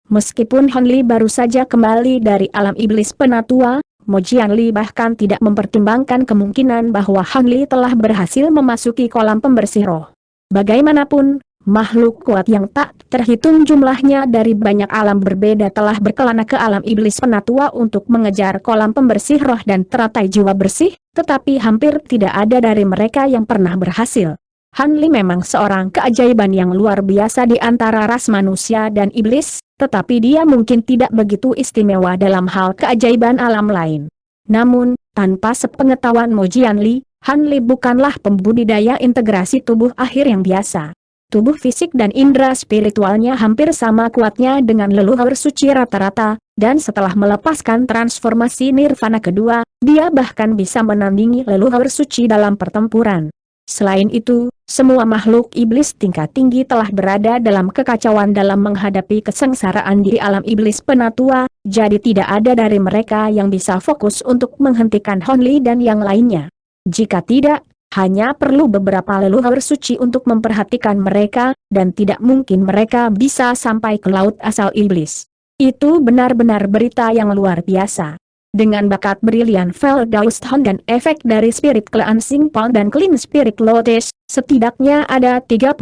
Meskipun Han Li baru saja kembali dari alam iblis penatua, Mo Jianli bahkan tidak mempertimbangkan kemungkinan bahwa Han Li telah berhasil memasuki kolam pembersih roh. Bagaimanapun, makhluk kuat yang tak terhitung jumlahnya dari banyak alam berbeda telah berkelana ke alam iblis penatua untuk mengejar kolam pembersih roh dan teratai jiwa bersih, tetapi hampir tidak ada dari mereka yang pernah berhasil. Han Li memang seorang keajaiban yang luar biasa di antara ras manusia dan iblis, tetapi dia mungkin tidak begitu istimewa dalam hal keajaiban alam lain. Namun, tanpa sepengetahuan Mo Jianli, Han Li bukanlah pembudidaya integrasi tubuh akhir yang biasa. Tubuh fisik dan indera spiritualnya hampir sama kuatnya dengan leluhur suci rata-rata, dan setelah melepaskan transformasi nirvana kedua, dia bahkan bisa menandingi leluhur suci dalam pertempuran. Selain itu, semua makhluk iblis tingkat tinggi telah berada dalam kekacauan dalam menghadapi kesengsaraan di alam iblis penatua, jadi tidak ada dari mereka yang bisa fokus untuk menghentikan Han Li dan yang lainnya. Jika tidak, hanya perlu beberapa leluhur suci untuk memperhatikan mereka, dan tidak mungkin mereka bisa sampai ke laut asal iblis. Itu benar-benar berita yang luar biasa. Dengan bakat brilian Feldhauston dan efek dari Spirit Cleansing Pond dan Clean Spirit Lotus, setidaknya ada 30%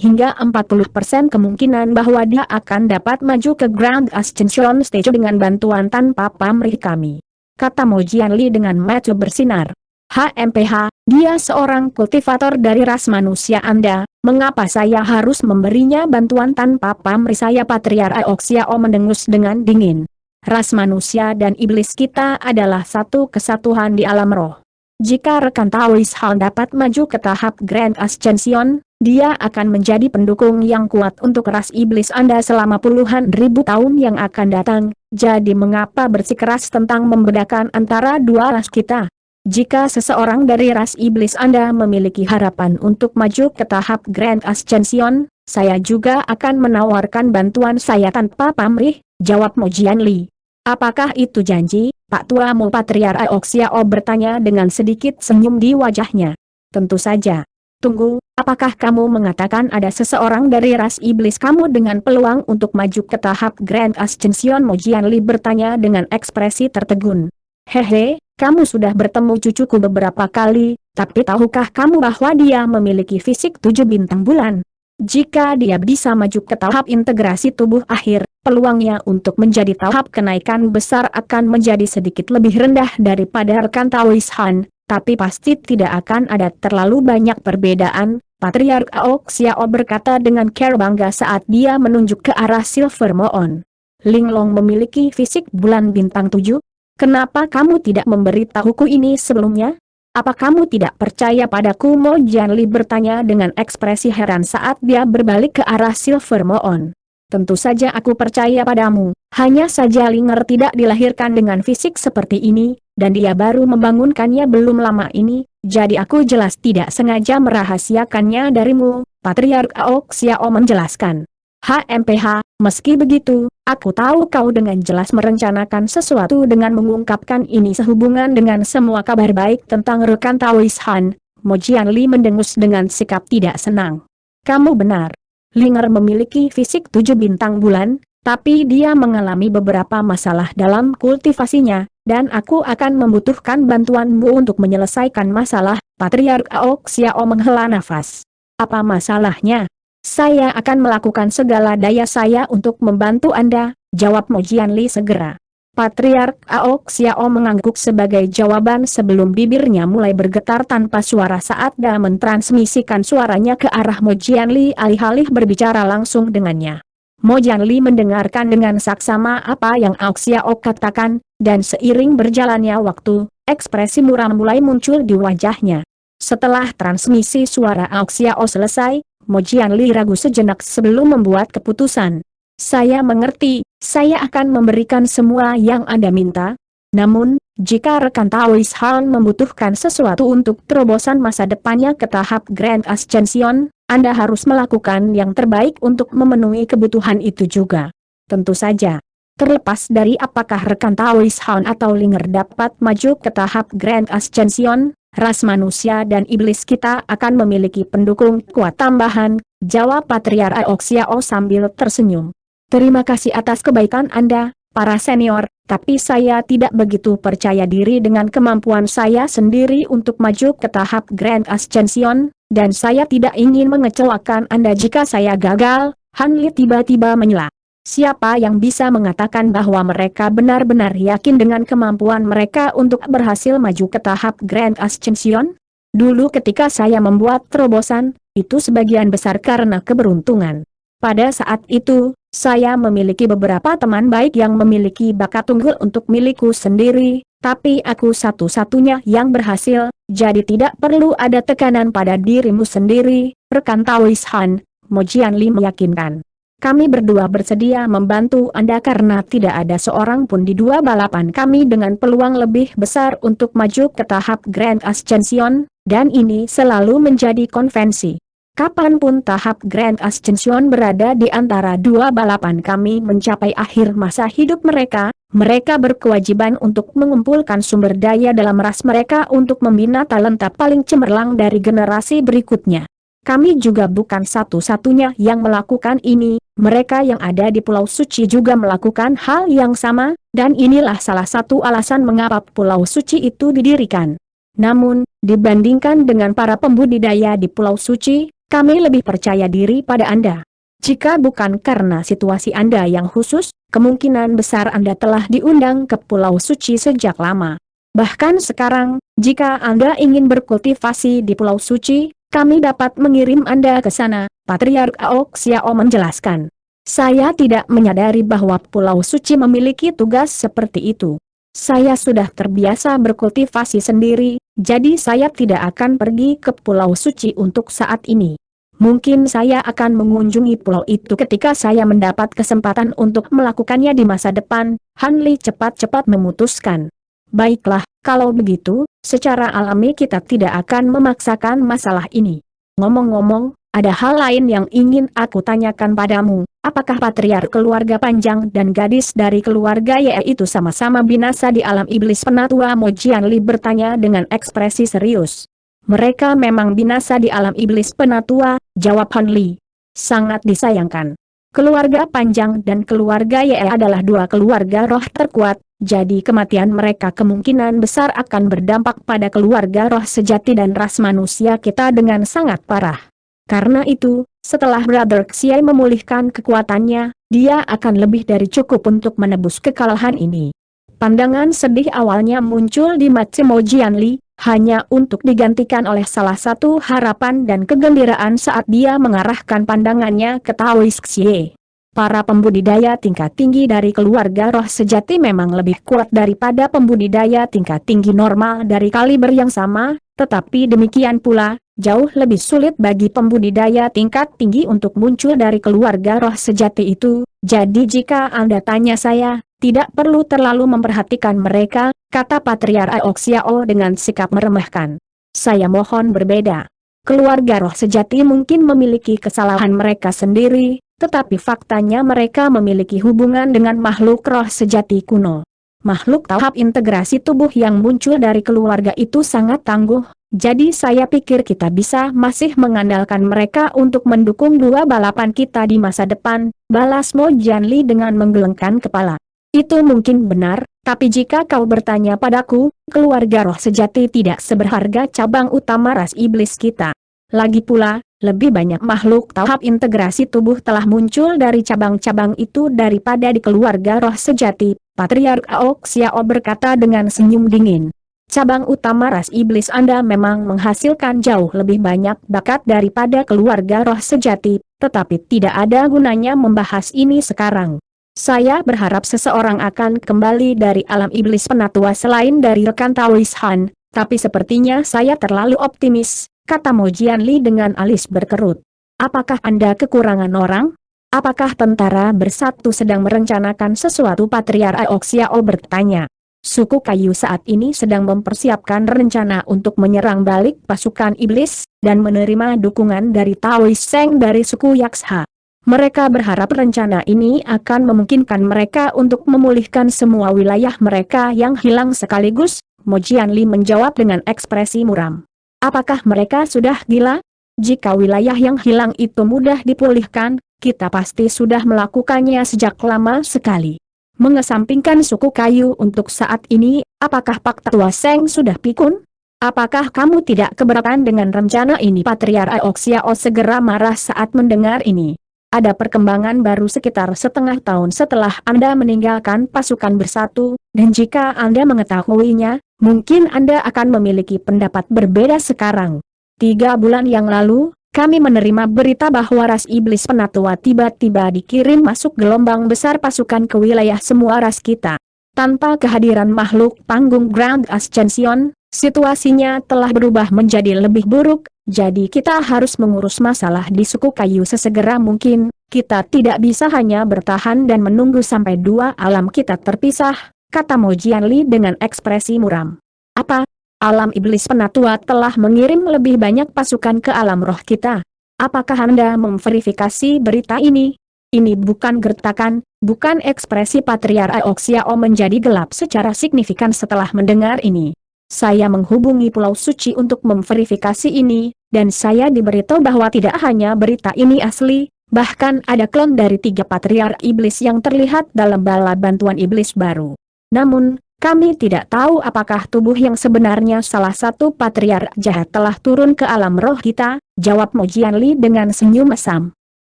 hingga 40% kemungkinan bahwa dia akan dapat maju ke Grand Ascension Stage dengan bantuan tanpa pamrih kami. Kata Mo Jianli dengan mata bersinar. HMPH, dia seorang kultivator dari ras manusia Anda, mengapa saya harus memberinya bantuan tanpa pamrih? Saya Patriarch Aoxiao mendengus dengan dingin. Ras manusia dan iblis kita adalah satu kesatuan di alam roh. Jika rekan Taoist Han dapat maju ke tahap Grand Ascension, dia akan menjadi pendukung yang kuat untuk ras iblis Anda selama puluhan ribu tahun yang akan datang. Jadi mengapa bersikeras tentang membedakan antara dua ras kita? Jika seseorang dari ras iblis Anda memiliki harapan untuk maju ke tahap Grand Ascension, saya juga akan menawarkan bantuan saya tanpa pamrih, jawab Mo Jianli. Apakah itu janji, Pak Tua Mo? Patriarch Aoxiao bertanya dengan sedikit senyum di wajahnya. Tentu saja. Tunggu, apakah kamu mengatakan ada seseorang dari ras iblis kamu dengan peluang untuk maju ke tahap Grand Ascension? Mo Jianli bertanya dengan ekspresi tertegun. Hehe, kamu sudah bertemu cucuku beberapa kali, tapi tahukah kamu bahwa dia memiliki fisik 7 bintang bulan? Jika dia bisa maju ke tahap integrasi tubuh akhir, peluangnya untuk menjadi tahap kenaikan besar akan menjadi sedikit lebih rendah daripada rekan Taoist Han, tapi pasti tidak akan ada terlalu banyak perbedaan, Patriarch Aoxiao berkata dengan care bangga saat dia menunjuk ke arah Silver Moon. Linglong memiliki fisik bulan bintang 7? Kenapa kamu tidak memberitahuku ini sebelumnya? Apa kamu tidak percaya padaku? Mo Jianli bertanya dengan ekspresi heran saat dia berbalik ke arah Silver Moon. Tentu saja aku percaya padamu, hanya saja Linger tidak dilahirkan dengan fisik seperti ini, dan dia baru membangunkannya belum lama ini, jadi aku jelas tidak sengaja merahasiakannya darimu, Patriarch Aoxiao menjelaskan. HMPH, meski begitu, aku tahu kau dengan jelas merencanakan sesuatu dengan mengungkapkan ini sehubungan dengan semua kabar baik tentang rekan Taoist Han. Mo Jianli mendengus dengan sikap tidak senang. Kamu benar. Linger memiliki fisik 7 bintang bulan, tapi dia mengalami beberapa masalah dalam kultivasinya, dan aku akan membutuhkan bantuanmu untuk menyelesaikan masalah. Patriarch Aoxiao menghela nafas. Apa masalahnya? Saya akan melakukan segala daya saya untuk membantu Anda, jawab Mo Jianli segera. Patriarch Aoxiao mengangguk sebagai jawaban sebelum bibirnya mulai bergetar tanpa suara saat dia mentransmisikan suaranya ke arah Mo Jianli alih-alih berbicara langsung dengannya. Mo Jianli mendengarkan dengan saksama apa yang Aoxiao katakan, dan seiring berjalannya waktu, ekspresi muram mulai muncul di wajahnya. Setelah transmisi suara Aoxiao selesai, Mo Jianli ragu sejenak sebelum membuat keputusan. Saya mengerti, saya akan memberikan semua yang Anda minta. Namun, jika rekan Taoist Han membutuhkan sesuatu untuk terobosan masa depannya ke tahap Grand Ascension, Anda harus melakukan yang terbaik untuk memenuhi kebutuhan itu juga. Tentu saja. Terlepas dari apakah rekan Taoist Han atau Linger dapat maju ke tahap Grand Ascension, ras manusia dan iblis kita akan memiliki pendukung kuat tambahan, jawab Patriarch Aoxiao sambil tersenyum. Terima kasih atas kebaikan Anda, para senior, tapi saya tidak begitu percaya diri dengan kemampuan saya sendiri untuk maju ke tahap Grand Ascension, dan saya tidak ingin mengecewakan Anda jika saya gagal." Han Li tiba-tiba menyela. Siapa yang bisa mengatakan bahwa mereka benar-benar yakin dengan kemampuan mereka untuk berhasil maju ke tahap Grand Ascension? Dulu ketika saya membuat terobosan, itu sebagian besar karena keberuntungan. Pada saat itu, saya memiliki beberapa teman baik yang memiliki bakat unggul untuk milikku sendiri, tapi aku satu-satunya yang berhasil, jadi tidak perlu ada tekanan pada dirimu sendiri, rekan Taoist Han, Mo Jianli meyakinkan. Kami berdua bersedia membantu Anda karena tidak ada seorang pun di dua balapan kami dengan peluang lebih besar untuk maju ke tahap Grand Ascension, dan ini selalu menjadi konvensi. Kapanpun tahap Grand Ascension berada di antara dua balapan kami mencapai akhir masa hidup mereka, mereka berkewajiban untuk mengumpulkan sumber daya dalam ras mereka untuk membina talenta paling cemerlang dari generasi berikutnya. Kami juga bukan satu-satunya yang melakukan ini, mereka yang ada di Pulau Suci juga melakukan hal yang sama, dan inilah salah satu alasan mengapa Pulau Suci itu didirikan. Namun, dibandingkan dengan para pembudidaya di Pulau Suci, kami lebih percaya diri pada Anda. Jika bukan karena situasi Anda yang khusus, kemungkinan besar Anda telah diundang ke Pulau Suci sejak lama. Bahkan sekarang, jika Anda ingin berkultivasi di Pulau Suci, kami dapat mengirim Anda ke sana, Patriark Ao Xiao menjelaskan. Saya tidak menyadari bahwa Pulau Suci memiliki tugas seperti itu. Saya sudah terbiasa berkultivasi sendiri, jadi saya tidak akan pergi ke Pulau Suci untuk saat ini. Mungkin saya akan mengunjungi pulau itu ketika saya mendapat kesempatan untuk melakukannya di masa depan, Han Li cepat-cepat memutuskan. Baiklah, kalau begitu, secara alami kita tidak akan memaksakan masalah ini. Ngomong-ngomong, ada hal lain yang ingin aku tanyakan padamu, apakah patriark keluarga Panjang dan gadis dari keluarga Ye itu sama-sama binasa di alam iblis? Penatua Mo Jianli bertanya dengan ekspresi serius. Mereka memang binasa di alam iblis, Penatua, jawab Han Li. Sangat disayangkan. Keluarga Panjang dan keluarga Ye adalah dua keluarga roh terkuat, jadi kematian mereka kemungkinan besar akan berdampak pada keluarga roh sejati dan ras manusia kita dengan sangat parah. Karena itu, setelah Brother Xiai memulihkan kekuatannya, dia akan lebih dari cukup untuk menebus kekalahan ini. Pandangan sedih awalnya muncul di mata Mo Jianli, hanya untuk digantikan oleh salah satu harapan dan kegembiraan saat dia mengarahkan pandangannya ke Taoist Xie. Para pembudidaya tingkat tinggi dari keluarga roh sejati memang lebih kuat daripada pembudidaya tingkat tinggi normal dari kaliber yang sama, tetapi demikian pula, jauh lebih sulit bagi pembudidaya tingkat tinggi untuk muncul dari keluarga roh sejati itu. Jadi jika Anda tanya saya, tidak perlu terlalu memperhatikan mereka, kata Patriark Ao Xiao dengan sikap meremehkan. Saya mohon berbeda. Keluarga roh sejati mungkin memiliki kesalahan mereka sendiri, tetapi faktanya mereka memiliki hubungan dengan makhluk roh sejati kuno. Makhluk tahap integrasi tubuh yang muncul dari keluarga itu sangat tangguh, jadi saya pikir kita bisa masih mengandalkan mereka untuk mendukung dua balapan kita di masa depan, balas Mo Jianli dengan menggelengkan kepala. Itu mungkin benar, tapi jika kau bertanya padaku, keluarga roh sejati tidak seberharga cabang utama ras iblis kita. Lagi pula, lebih banyak makhluk tahap integrasi tubuh telah muncul dari cabang-cabang itu daripada di keluarga roh sejati, Patriark Ao Xiao berkata dengan senyum dingin. Cabang utama ras iblis Anda memang menghasilkan jauh lebih banyak bakat daripada keluarga roh sejati, tetapi tidak ada gunanya membahas ini sekarang. Saya berharap seseorang akan kembali dari alam iblis, Penatua, selain dari rekan Taoist Han, tapi sepertinya saya terlalu optimis, kata Mo Jianli dengan alis berkerut. Apakah Anda kekurangan orang? Apakah tentara bersatu sedang merencanakan sesuatu? Patriark Ao Xiao bertanya. Suku Kayu saat ini sedang mempersiapkan rencana untuk menyerang balik pasukan iblis, dan menerima dukungan dari Taoist Seng dari suku Yaksha. Mereka berharap rencana ini akan memungkinkan mereka untuk memulihkan semua wilayah mereka yang hilang sekaligus, Mo Jianli menjawab dengan ekspresi muram. Apakah mereka sudah gila? Jika wilayah yang hilang itu mudah dipulihkan, kita pasti sudah melakukannya sejak lama sekali. Mengesampingkan suku kayu untuk saat ini, apakah Pak Tetua Seng sudah pikun? Apakah kamu tidak keberatan dengan rencana ini? Patriark Aoxiao segera marah saat mendengar ini. Ada perkembangan baru sekitar setengah tahun setelah Anda meninggalkan pasukan bersatu, dan jika Anda mengetahuinya, mungkin Anda akan memiliki pendapat berbeda sekarang. 3 bulan yang lalu, kami menerima berita bahwa ras iblis penatua tiba-tiba dikirim masuk gelombang besar pasukan ke wilayah semua ras kita. Tanpa kehadiran makhluk panggung Grand Ascension, situasinya telah berubah menjadi lebih buruk, jadi kita harus mengurus masalah di suku kayu sesegera mungkin. Kita tidak bisa hanya bertahan dan menunggu sampai 2 alam kita terpisah, kata Mo Jianli dengan ekspresi muram. Apa? Alam iblis penatua telah mengirim lebih banyak pasukan ke alam roh kita. Apakah Anda memverifikasi berita ini? Ini bukan gertakan, bukan. Ekspresi Patriark Aoxiao menjadi gelap secara signifikan setelah mendengar ini. Saya menghubungi Pulau Suci untuk memverifikasi ini, dan saya diberitahu bahwa tidak hanya berita ini asli, bahkan ada klon dari 3 Patriark Iblis yang terlihat dalam bala bantuan iblis baru. Namun, kami tidak tahu apakah tubuh yang sebenarnya salah satu patriark jahat telah turun ke alam roh kita, jawab Mo Jianli dengan senyum mesam.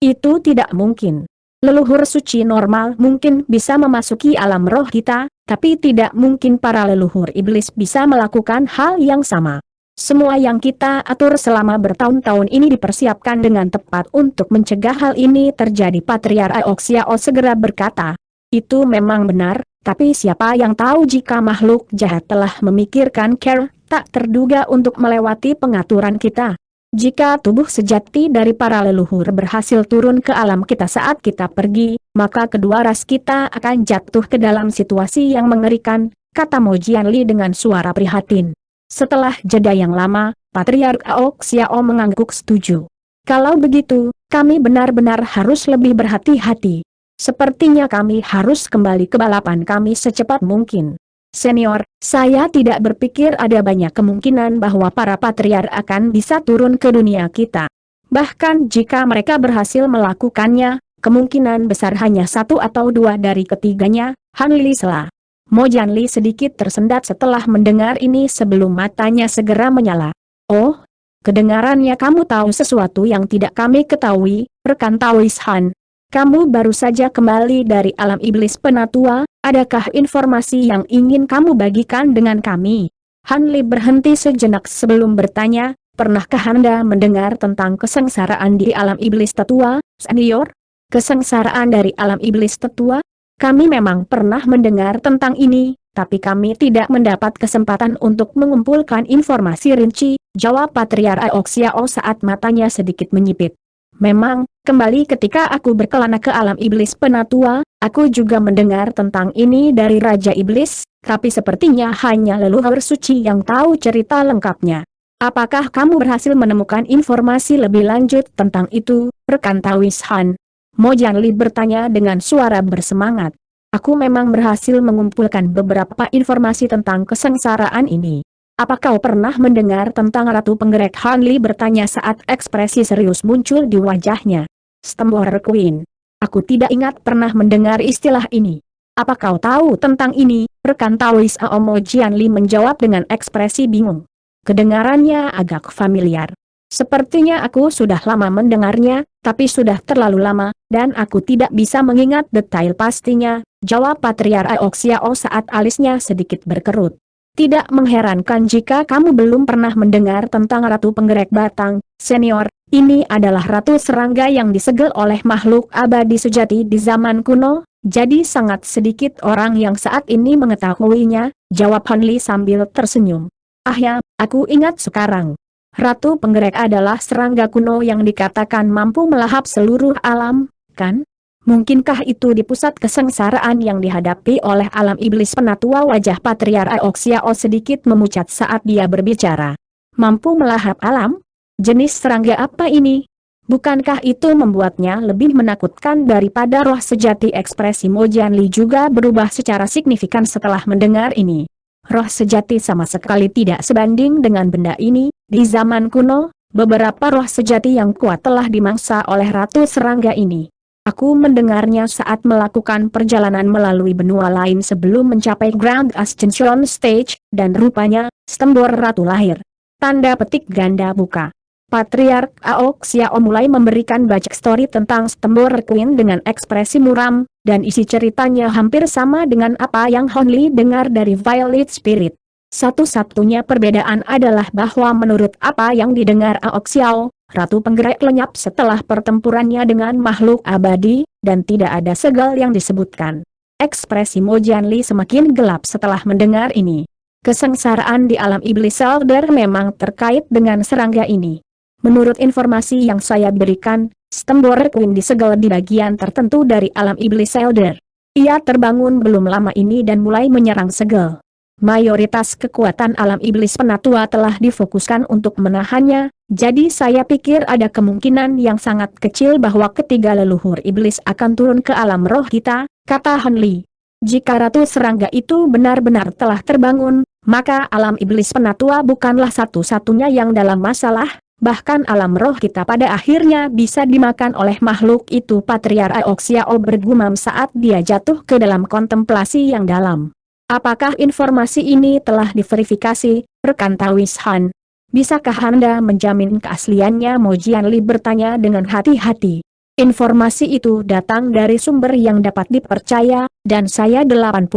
Itu tidak mungkin. Leluhur suci normal mungkin bisa memasuki alam roh kita, tapi tidak mungkin para leluhur iblis bisa melakukan hal yang sama. Semua yang kita atur selama bertahun-tahun ini dipersiapkan dengan tepat untuk mencegah hal ini terjadi. Patriark Aoxiao segera berkata, itu memang benar. Tapi siapa yang tahu jika makhluk jahat telah memikirkan cara tak terduga untuk melewati pengaturan kita. Jika tubuh sejati dari para leluhur berhasil turun ke alam kita saat kita pergi, maka kedua ras kita akan jatuh ke dalam situasi yang mengerikan, kata Mo Jianli dengan suara prihatin. Setelah jeda yang lama, Patriark Aoxiao mengangguk setuju. Kalau begitu, kami benar-benar harus lebih berhati-hati. Sepertinya kami harus kembali ke balapan kami secepat mungkin. Senior, saya tidak berpikir ada banyak kemungkinan bahwa para patriark akan bisa turun ke dunia kita. Bahkan jika mereka berhasil melakukannya, kemungkinan besar hanya 1 atau 2 dari ketiganya. Han Li sela. Mo Jianli sedikit tersendat setelah mendengar ini sebelum matanya segera menyala. Oh, kedengarannya kamu tahu sesuatu yang tidak kami ketahui, rekan Taois Han. Kamu baru saja kembali dari alam iblis penatua, adakah informasi yang ingin kamu bagikan dengan kami? Han Li berhenti sejenak sebelum bertanya, pernahkah Anda mendengar tentang kesengsaraan di alam iblis tetua, senior? Kesengsaraan dari alam iblis tetua? Kami memang pernah mendengar tentang ini, tapi kami tidak mendapat kesempatan untuk mengumpulkan informasi rinci, jawab Patriark Aoxiao saat matanya sedikit menyipit. Memang, kembali ketika aku berkelana ke alam iblis penatua, aku juga mendengar tentang ini dari Raja Iblis, tapi sepertinya hanya leluhur suci yang tahu cerita lengkapnya. Apakah kamu berhasil menemukan informasi lebih lanjut tentang itu, rekan Taois Han? Mo Jianli bertanya dengan suara bersemangat. Aku memang berhasil mengumpulkan beberapa informasi tentang kesengsaraan ini. Apa kau pernah mendengar tentang Ratu Penggerak? Han Li bertanya saat ekspresi serius muncul di wajahnya. Stemborer Queen. Aku tidak ingat pernah mendengar istilah ini. Apa kau tahu tentang ini? Rekan Taois Mo Jianli menjawab dengan ekspresi bingung. Kedengarannya agak familiar. Sepertinya aku sudah lama mendengarnya, tapi sudah terlalu lama, dan aku tidak bisa mengingat detail pastinya, jawab Patriark Aoxiao saat alisnya sedikit berkerut. Tidak mengherankan jika kamu belum pernah mendengar tentang Ratu Penggerak Batang, senior. Ini adalah ratu serangga yang disegel oleh makhluk abadi sejati di zaman kuno, jadi sangat sedikit orang yang saat ini mengetahuinya, jawab Han Li sambil tersenyum. Ah ya, aku ingat sekarang. Ratu Penggerak adalah serangga kuno yang dikatakan mampu melahap seluruh alam, kan? Mungkinkah itu di pusat kesengsaraan yang dihadapi oleh alam iblis penatua? Wajah Patriark Aoxiao sedikit memucat saat dia berbicara. Mampu melahap alam? Jenis serangga apa ini? Bukankah itu membuatnya lebih menakutkan daripada roh sejati? Ekspresi Mo Jianli juga berubah secara signifikan setelah mendengar ini. Roh sejati sama sekali tidak sebanding dengan benda ini. Di zaman kuno, beberapa roh sejati yang kuat telah dimangsa oleh ratu serangga ini. Aku mendengarnya saat melakukan perjalanan melalui benua lain sebelum mencapai Grand Ascension Stage, dan rupanya, Stembor Ratu lahir. Tanda petik ganda buka. Patriark Ao Xiao mulai memberikan backstory tentang Stembor Queen dengan ekspresi muram, dan isi ceritanya hampir sama dengan apa yang Hon Li dengar dari Violet Spirit. Satu-satunya perbedaan adalah bahwa menurut apa yang didengar Ao Xiao, Ratu Penggerak lenyap setelah pertempurannya dengan makhluk abadi, dan tidak ada segel yang disebutkan. Ekspresi Mo Jianli semakin gelap setelah mendengar ini. Kesengsaraan di alam iblis Elder memang terkait dengan serangga ini. Menurut informasi yang saya berikan, Stembor Queen disegel di bagian tertentu dari alam iblis Elder. Ia terbangun belum lama ini dan mulai menyerang segel. Mayoritas kekuatan alam iblis penatua telah difokuskan untuk menahannya, jadi saya pikir ada kemungkinan yang sangat kecil bahwa ketiga leluhur iblis akan turun ke alam roh kita, kata Han Li. Jika Ratu Serangga itu benar-benar telah terbangun, maka alam iblis penatua bukanlah satu-satunya yang dalam masalah, bahkan alam roh kita pada akhirnya bisa dimakan oleh makhluk itu. Patriark Ao Xiao bergumam saat dia jatuh ke dalam kontemplasi yang dalam. Apakah informasi ini telah diverifikasi, rekan Tawis Han? Bisakah Anda menjamin keasliannya? Mo Jianli bertanya dengan hati-hati. Informasi itu datang dari sumber yang dapat dipercaya, dan saya 80%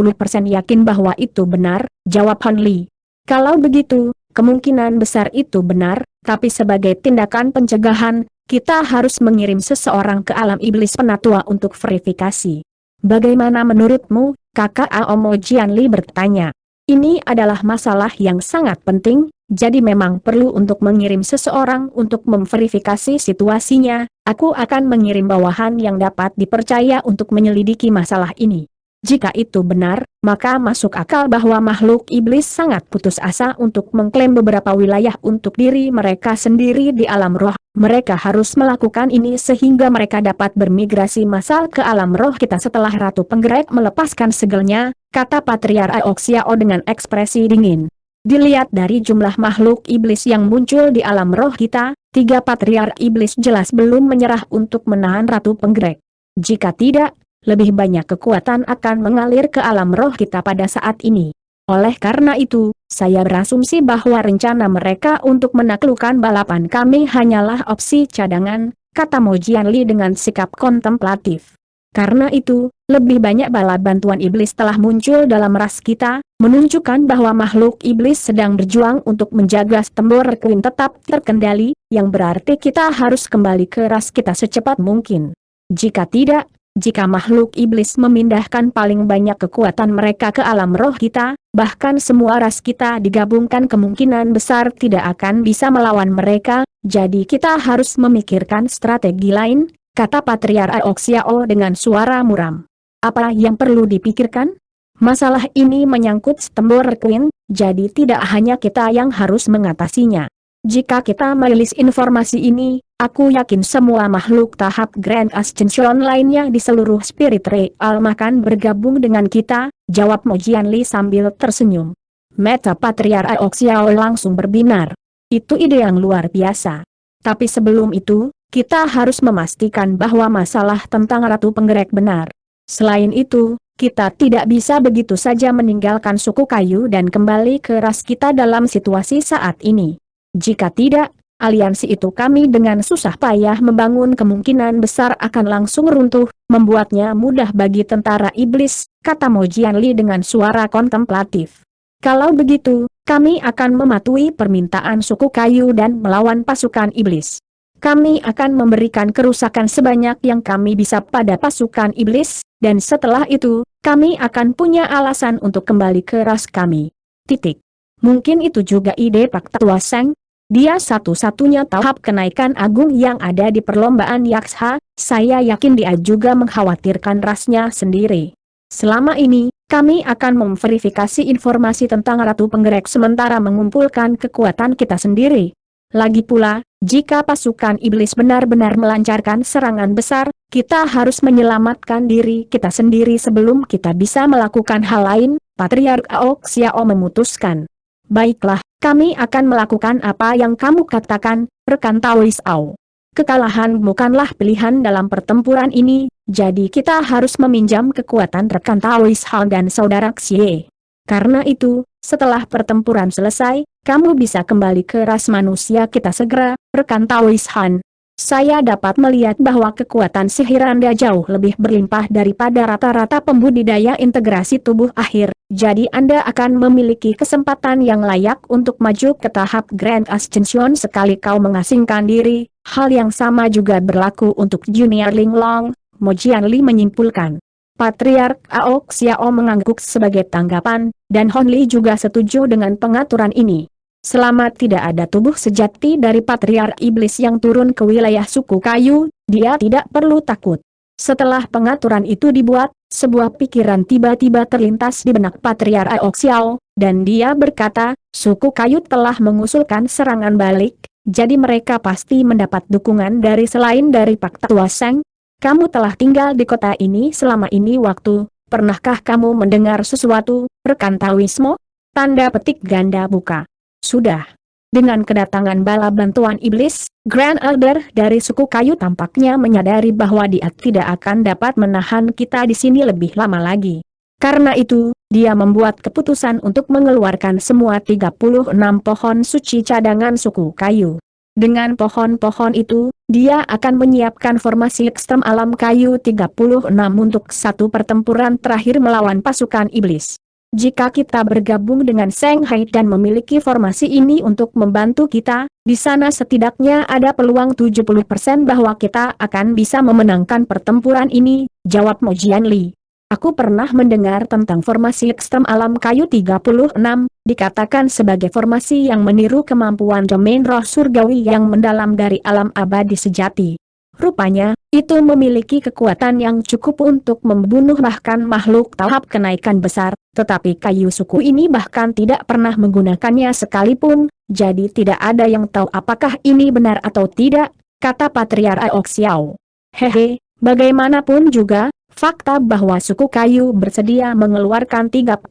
yakin bahwa itu benar, jawab Han Li. Kalau begitu, kemungkinan besar itu benar, tapi sebagai tindakan pencegahan, kita harus mengirim seseorang ke alam iblis penatua untuk verifikasi. Bagaimana menurutmu, kakak Ao? Mo Jianli bertanya. Ini adalah masalah yang sangat penting, jadi memang perlu untuk mengirim seseorang untuk memverifikasi situasinya. Aku akan mengirim bawahan yang dapat dipercaya untuk menyelidiki masalah ini. Jika itu benar, maka masuk akal bahwa makhluk iblis sangat putus asa untuk mengklaim beberapa wilayah untuk diri mereka sendiri di alam roh. Mereka harus melakukan ini sehingga mereka dapat bermigrasi massal ke alam roh kita setelah Ratu Penggerak melepaskan segelnya, kata Patriark Ao Xiao dengan ekspresi dingin. Dilihat dari jumlah makhluk iblis yang muncul di alam roh kita, 3 Patriark iblis jelas belum menyerah untuk menahan Ratu Penggerak. Jika tidak, lebih banyak kekuatan akan mengalir ke alam roh kita pada saat ini. Oleh karena itu, saya berasumsi bahwa rencana mereka untuk menaklukkan balapan kami hanyalah opsi cadangan, kata Mo Jianli dengan sikap kontemplatif. Karena itu, lebih banyak bala bantuan iblis telah muncul dalam ras kita, menunjukkan bahwa makhluk iblis sedang berjuang untuk menjaga Stembor Queen tetap terkendali, yang berarti kita harus kembali ke ras kita secepat mungkin. Jika tidak, jika makhluk iblis memindahkan paling banyak kekuatan mereka ke alam roh kita, bahkan semua ras kita digabungkan kemungkinan besar tidak akan bisa melawan mereka, jadi kita harus memikirkan strategi lain, kata Patriark Ao Xiao dengan suara muram. Apa yang perlu dipikirkan? Masalah ini menyangkut Stembor Queen, jadi tidak hanya kita yang harus mengatasinya. Jika kita merilis informasi ini, aku yakin semua makhluk tahap Grand Ascension lainnya di seluruh Spirit Realm akan bergabung dengan kita, jawab Mo Jianli sambil tersenyum. Mata Patriark Ao Xiao langsung berbinar. Itu ide yang luar biasa. Tapi sebelum itu, kita harus memastikan bahwa masalah tentang Ratu Penggerak benar. Selain itu, kita tidak bisa begitu saja meninggalkan suku kayu dan kembali ke ras kita dalam situasi saat ini. Jika tidak, aliansi itu kami dengan susah payah membangun kemungkinan besar akan langsung runtuh, membuatnya mudah bagi tentara iblis, kata Mo Jianli dengan suara kontemplatif. Kalau begitu, kami akan mematuhi permintaan suku kayu dan melawan pasukan iblis. Kami akan memberikan kerusakan sebanyak yang kami bisa pada pasukan iblis, dan setelah itu, kami akan punya alasan untuk kembali ke ras kami. Titik. Mungkin itu juga ide Pak Tatua Seng. Dia satu-satunya tahap kenaikan agung yang ada di perlombaan Yaksha, saya yakin dia juga mengkhawatirkan rasnya sendiri. Selama ini, kami akan memverifikasi informasi tentang Ratu Penggerak sementara mengumpulkan kekuatan kita sendiri. Lagi pula, jika pasukan iblis benar-benar melancarkan serangan besar, kita harus menyelamatkan diri kita sendiri sebelum kita bisa melakukan hal lain, Patriark Ao Xiao memutuskan. Baiklah, kami akan melakukan apa yang kamu katakan, rekan Tawis Ao. Kekalahan bukanlah pilihan dalam pertempuran ini, jadi kita harus meminjam kekuatan rekan Taois Han dan saudara Xie. Karena itu, setelah pertempuran selesai, kamu bisa kembali ke ras manusia kita segera, rekan Taois Han. Saya dapat melihat bahwa kekuatan sihir Anda jauh lebih berlimpah daripada rata-rata pembudidaya integrasi tubuh akhir, jadi Anda akan memiliki kesempatan yang layak untuk maju ke tahap Grand Ascension sekali kau mengasingkan diri. Hal yang sama juga berlaku untuk Junior Ling Long, Mo Jianli menyimpulkan. Patriark Ao Xiao mengangguk sebagai tanggapan, dan Hon Li juga setuju dengan pengaturan ini. Selama tidak ada tubuh sejati dari Patriark Iblis yang turun ke wilayah suku kayu, dia tidak perlu takut. Setelah pengaturan itu dibuat, sebuah pikiran tiba-tiba terlintas di benak Patriark Ao Xiao, dan dia berkata, suku kayu telah mengusulkan serangan balik, jadi mereka pasti mendapat dukungan dari selain dari Pak Tua Seng. Kamu telah tinggal di kota ini selama ini waktu, pernahkah kamu mendengar sesuatu, rekan Taoismo? Tanda petik ganda buka. Sudah. Dengan kedatangan bala bantuan iblis, Grand Elder dari suku kayu tampaknya menyadari bahwa dia tidak akan dapat menahan kita di sini lebih lama lagi. Karena itu, dia membuat keputusan untuk mengeluarkan semua 36 pohon suci cadangan suku kayu. Dengan pohon-pohon itu, dia akan menyiapkan formasi ekstrem alam kayu 36 untuk satu pertempuran terakhir melawan pasukan iblis. Jika kita bergabung dengan Seng Hai dan memiliki formasi ini untuk membantu kita, di sana setidaknya ada peluang 70% bahwa kita akan bisa memenangkan pertempuran ini, jawab Mo Jianli. Aku pernah mendengar tentang formasi ekstrem alam kayu 36, dikatakan sebagai formasi yang meniru kemampuan domain roh surgawi yang mendalam dari alam abadi sejati. Rupanya, itu memiliki kekuatan yang cukup untuk membunuh bahkan makhluk tahap kenaikan besar, tetapi kayu suku ini bahkan tidak pernah menggunakannya sekalipun, jadi tidak ada yang tahu apakah ini benar atau tidak, kata Patriark Ao Xiao. Hehe, bagaimanapun juga, fakta bahwa suku kayu bersedia mengeluarkan 36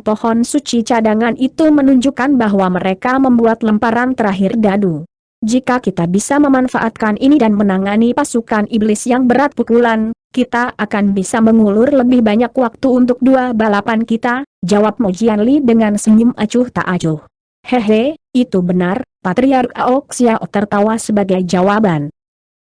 pohon suci cadangan itu menunjukkan bahwa mereka membuat lemparan terakhir dadu. Jika kita bisa memanfaatkan ini dan menangani pasukan iblis yang berat pukulan, kita akan bisa mengulur lebih banyak waktu untuk dua balapan kita, jawab Mo Jianli dengan senyum acuh tak acuh. Hehe, itu benar, Patriark Ao Xiao tertawa sebagai jawaban.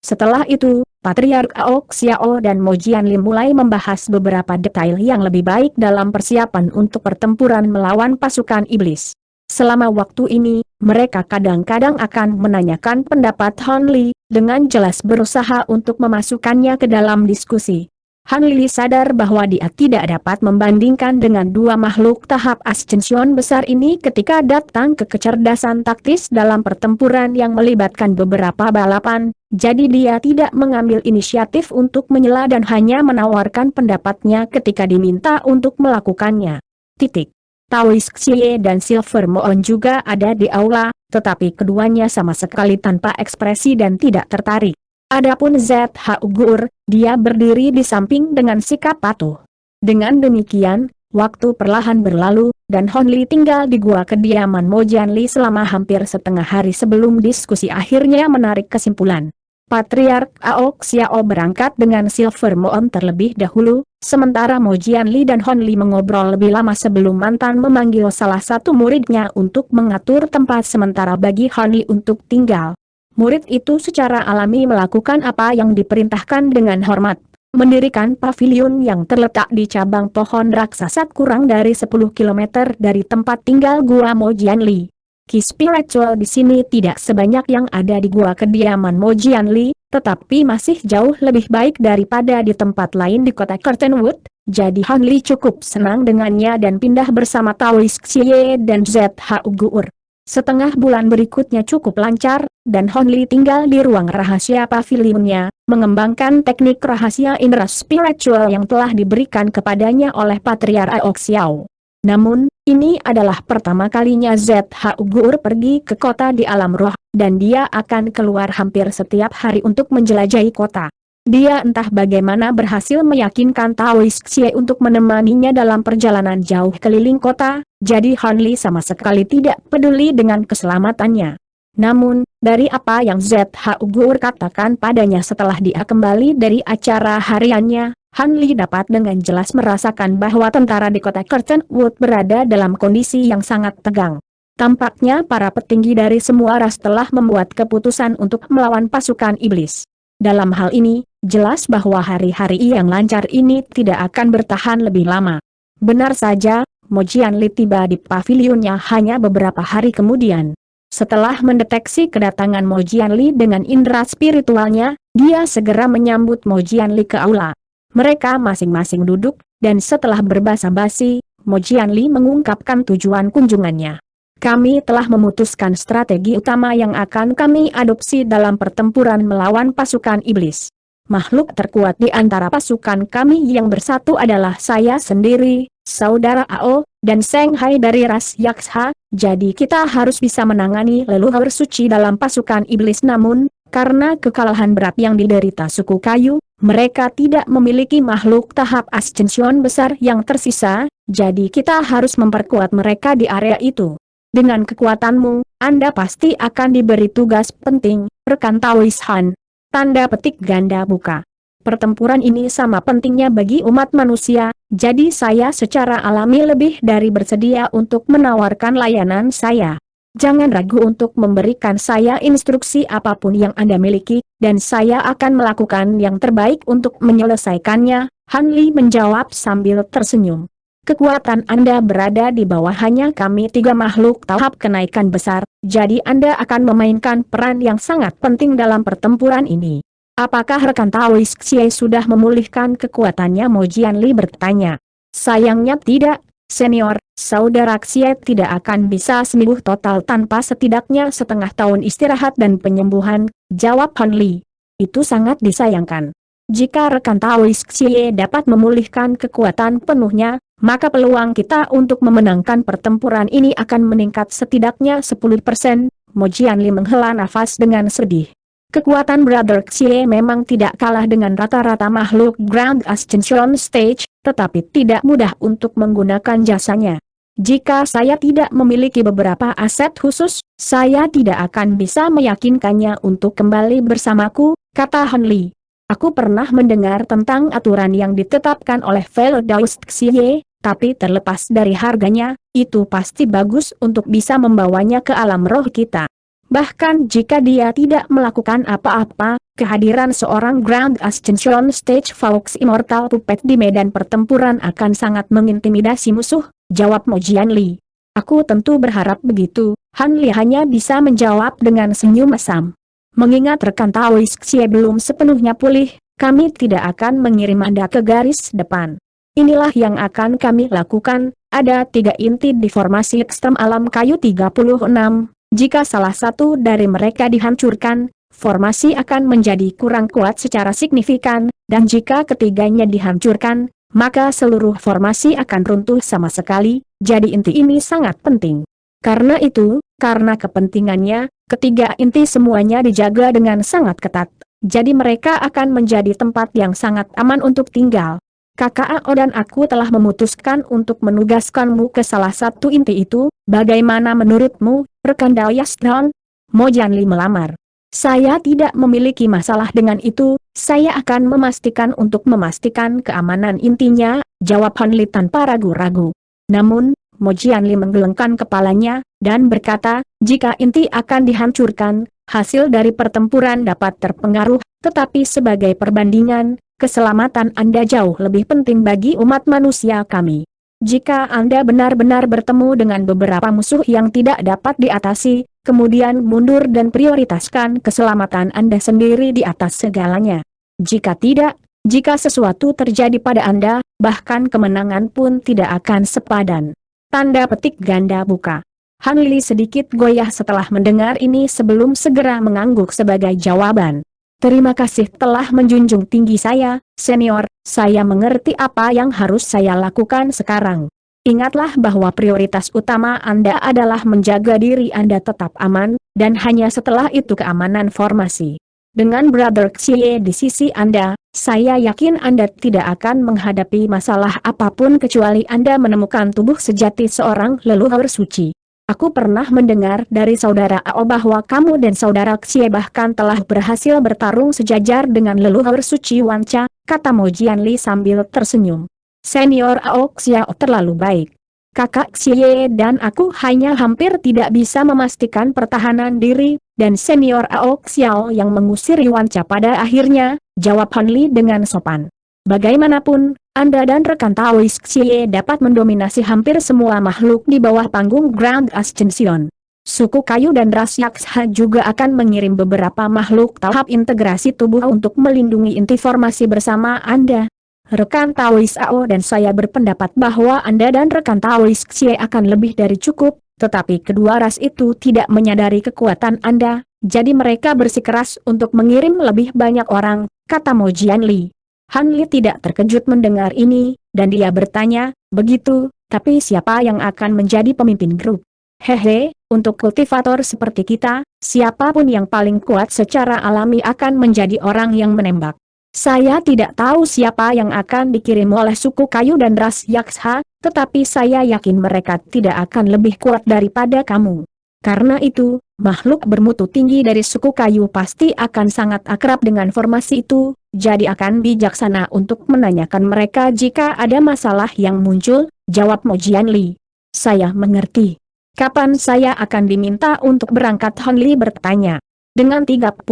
Setelah itu, Patriark Ao Xiao dan Mo Jianli mulai membahas beberapa detail yang lebih baik dalam persiapan untuk pertempuran melawan pasukan iblis. Selama waktu ini, mereka kadang-kadang akan menanyakan pendapat Han Li, dengan jelas berusaha untuk memasukkannya ke dalam diskusi. Han Li sadar bahwa dia tidak dapat membandingkan dengan dua makhluk tahap ascension besar ini ketika datang ke kecerdasan taktis dalam pertempuran yang melibatkan beberapa balapan, jadi dia tidak mengambil inisiatif untuk menyela dan hanya menawarkan pendapatnya ketika diminta untuk melakukannya. Titik. Taois Xie dan Silver Moon juga ada di aula, tetapi keduanya sama sekali tanpa ekspresi dan tidak tertarik. Adapun ZH Ugur, dia berdiri di samping dengan sikap patuh. Dengan demikian, waktu perlahan berlalu, dan Hon Li tinggal di gua kediaman Mo Jianli selama hampir setengah hari sebelum diskusi akhirnya menarik kesimpulan. Patriark Ao Xiao berangkat dengan Silver Moon terlebih dahulu, sementara Mo Jianli dan Hon Li mengobrol lebih lama sebelum mantan memanggil salah satu muridnya untuk mengatur tempat sementara bagi Hon Li untuk tinggal. Murid itu secara alami melakukan apa yang diperintahkan dengan hormat, mendirikan pavilion yang terletak di cabang pohon raksasa kurang dari 10 km dari tempat tinggal gua Mo Jianli. Ki spiritual di sini tidak sebanyak yang ada di gua kediaman Mo Jianli, tetapi masih jauh lebih baik daripada di tempat lain di kota Curtainwood, jadi Han Li cukup senang dengannya dan pindah bersama Taois Xie dan ZH Ugur. Setengah bulan berikutnya cukup lancar, dan Hon Li tinggal di ruang rahasia pavilionnya, mengembangkan teknik rahasia indera spiritual yang telah diberikan kepadanya oleh Patriark Ao Xiao. Namun, ini adalah pertama kalinya ZH Ugur pergi ke kota di alam roh, dan dia akan keluar hampir setiap hari untuk menjelajahi kota. Dia entah bagaimana berhasil meyakinkan Taois Xie untuk menemaninya dalam perjalanan jauh keliling kota, jadi Han Li sama sekali tidak peduli dengan keselamatannya. Namun, dari apa yang ZH Ugur katakan padanya setelah dia kembali dari acara hariannya, Han Li dapat dengan jelas merasakan bahwa tentara di kota Curtainwood berada dalam kondisi yang sangat tegang. Tampaknya para petinggi dari semua ras telah membuat keputusan untuk melawan pasukan iblis. Dalam hal ini, jelas bahwa hari-hari yang lancar ini tidak akan bertahan lebih lama. Benar saja, Mo Jianli tiba di pavilionnya hanya beberapa hari kemudian. Setelah mendeteksi kedatangan Mo Jianli dengan indera spiritualnya, dia segera menyambut Mo Jianli ke aula. Mereka masing-masing duduk, dan setelah berbasa-basi, Mo Jianli mengungkapkan tujuan kunjungannya. Kami telah memutuskan strategi utama yang akan kami adopsi dalam pertempuran melawan pasukan iblis. Makhluk terkuat di antara pasukan kami yang bersatu adalah saya sendiri, Saudara Ao, dan Seng Hai dari ras Yaksha, jadi kita harus bisa menangani leluhur suci dalam pasukan iblis. Namun, karena kekalahan berat yang diderita suku kayu, mereka tidak memiliki makhluk tahap ascension besar yang tersisa, jadi kita harus memperkuat mereka di area itu. Dengan kekuatanmu, Anda pasti akan diberi tugas penting, rekan Taois Han. Tanda petik ganda buka. Pertempuran ini sama pentingnya bagi umat manusia, jadi saya secara alami lebih dari bersedia untuk menawarkan layanan saya. Jangan ragu untuk memberikan saya instruksi apapun yang Anda miliki, dan saya akan melakukan yang terbaik untuk menyelesaikannya, Han Li menjawab sambil tersenyum. Kekuatan Anda berada di bawah hanya kami 3 makhluk tahap kenaikan besar, jadi Anda akan memainkan peran yang sangat penting dalam pertempuran ini. Apakah rekan Taois Xie sudah memulihkan kekuatannya? Mo Jianli bertanya. Sayangnya tidak, senior, saudara Xie tidak akan bisa sembuh total tanpa setidaknya setengah tahun istirahat dan penyembuhan, jawab Han Li. Itu sangat disayangkan. Jika rekan Taois Xie dapat memulihkan kekuatan penuhnya, maka peluang kita untuk memenangkan pertempuran ini akan meningkat setidaknya 10%, Mo Jianli menghela nafas dengan sedih. Kekuatan Brother Xie memang tidak kalah dengan rata-rata makhluk Grand Ascension Stage, tetapi tidak mudah untuk menggunakan jasanya. Jika saya tidak memiliki beberapa aset khusus, saya tidak akan bisa meyakinkannya untuk kembali bersamaku, kata Han Li. Aku pernah mendengar tentang aturan yang ditetapkan oleh Feldaus Xie, tapi terlepas dari harganya, itu pasti bagus untuk bisa membawanya ke alam roh kita. Bahkan jika dia tidak melakukan apa-apa, kehadiran seorang Grand Ascension Stage Fox Immortal Puppet di medan pertempuran akan sangat mengintimidasi musuh, jawab Mo Jianli. Aku tentu berharap begitu, Han Li hanya bisa menjawab dengan senyum mesam. Mengingat rekan Taois Xie belum sepenuhnya pulih, kami tidak akan mengirim Anda ke garis depan. Inilah yang akan kami lakukan, ada 3 inti di formasi ekstrem alam kayu 36. Jika salah satu dari mereka dihancurkan, formasi akan menjadi kurang kuat secara signifikan, dan jika ketiganya dihancurkan, maka seluruh formasi akan runtuh sama sekali, jadi inti ini sangat penting. Karena itu, karena kepentingannya, ketiga inti semuanya dijaga dengan sangat ketat, jadi mereka akan menjadi tempat yang sangat aman untuk tinggal. Kakak Ao dan aku telah memutuskan untuk menugaskanmu ke salah satu inti itu, bagaimana menurutmu, rekan Daoyasdon? Mo Jianli melamar. Saya tidak memiliki masalah dengan itu, saya akan memastikan keamanan intinya, jawab Han Li tanpa ragu-ragu. Namun, Mo Jianli menggelengkan kepalanya, dan berkata, jika inti akan dihancurkan, hasil dari pertempuran dapat terpengaruh, tetapi sebagai perbandingan, keselamatan Anda jauh lebih penting bagi umat manusia kami. Jika Anda benar-benar bertemu dengan beberapa musuh yang tidak dapat diatasi, kemudian mundur dan prioritaskan keselamatan Anda sendiri di atas segalanya. Jika tidak, jika sesuatu terjadi pada Anda, bahkan kemenangan pun tidak akan sepadan. Tanda petik ganda buka. Han Li sedikit goyah setelah mendengar ini sebelum segera mengangguk sebagai jawaban. Terima kasih telah menjunjung tinggi saya, senior, saya mengerti apa yang harus saya lakukan sekarang. Ingatlah bahwa prioritas utama Anda adalah menjaga diri Anda tetap aman, dan hanya setelah itu keamanan formasi. Dengan Brother Xie di sisi Anda, saya yakin Anda tidak akan menghadapi masalah apapun kecuali Anda menemukan tubuh sejati seorang leluhur suci. Aku pernah mendengar dari saudara Ao bahwa kamu dan saudara Xie bahkan telah berhasil bertarung sejajar dengan leluhur suci Wanca, kata Mo Jianli sambil tersenyum. Senior Ao Xiao terlalu baik. Kakak Xie dan aku hanya hampir tidak bisa memastikan pertahanan diri, dan senior Ao Xiao yang mengusir Wanca pada akhirnya, jawab Han Li dengan sopan. Bagaimanapun, Anda dan rekan Taoist Xie dapat mendominasi hampir semua makhluk di bawah panggung Grand Ascension. Suku Kayu dan ras Yaksa juga akan mengirim beberapa makhluk tahap integrasi tubuh untuk melindungi informasi bersama Anda. Rekan Taoist Ao dan saya berpendapat bahwa Anda dan rekan Taoist Xie akan lebih dari cukup, tetapi kedua ras itu tidak menyadari kekuatan Anda, jadi mereka bersikeras untuk mengirim lebih banyak orang, kata Mo Jianli. Han Li tidak terkejut mendengar ini, dan dia bertanya, begitu, tapi siapa yang akan menjadi pemimpin grup? Hehe, untuk kultivator seperti kita, siapapun yang paling kuat secara alami akan menjadi orang yang menembak. Saya tidak tahu siapa yang akan dikirim oleh suku Kayu dan ras Yaksa, tetapi saya yakin mereka tidak akan lebih kuat daripada kamu. Karena itu, makhluk bermutu tinggi dari suku Kayu pasti akan sangat akrab dengan formasi itu, jadi akan bijaksana untuk menanyakan mereka jika ada masalah yang muncul, jawab Mo Jianli. Saya mengerti. Kapan saya akan diminta untuk berangkat? Han Li bertanya. Dengan 36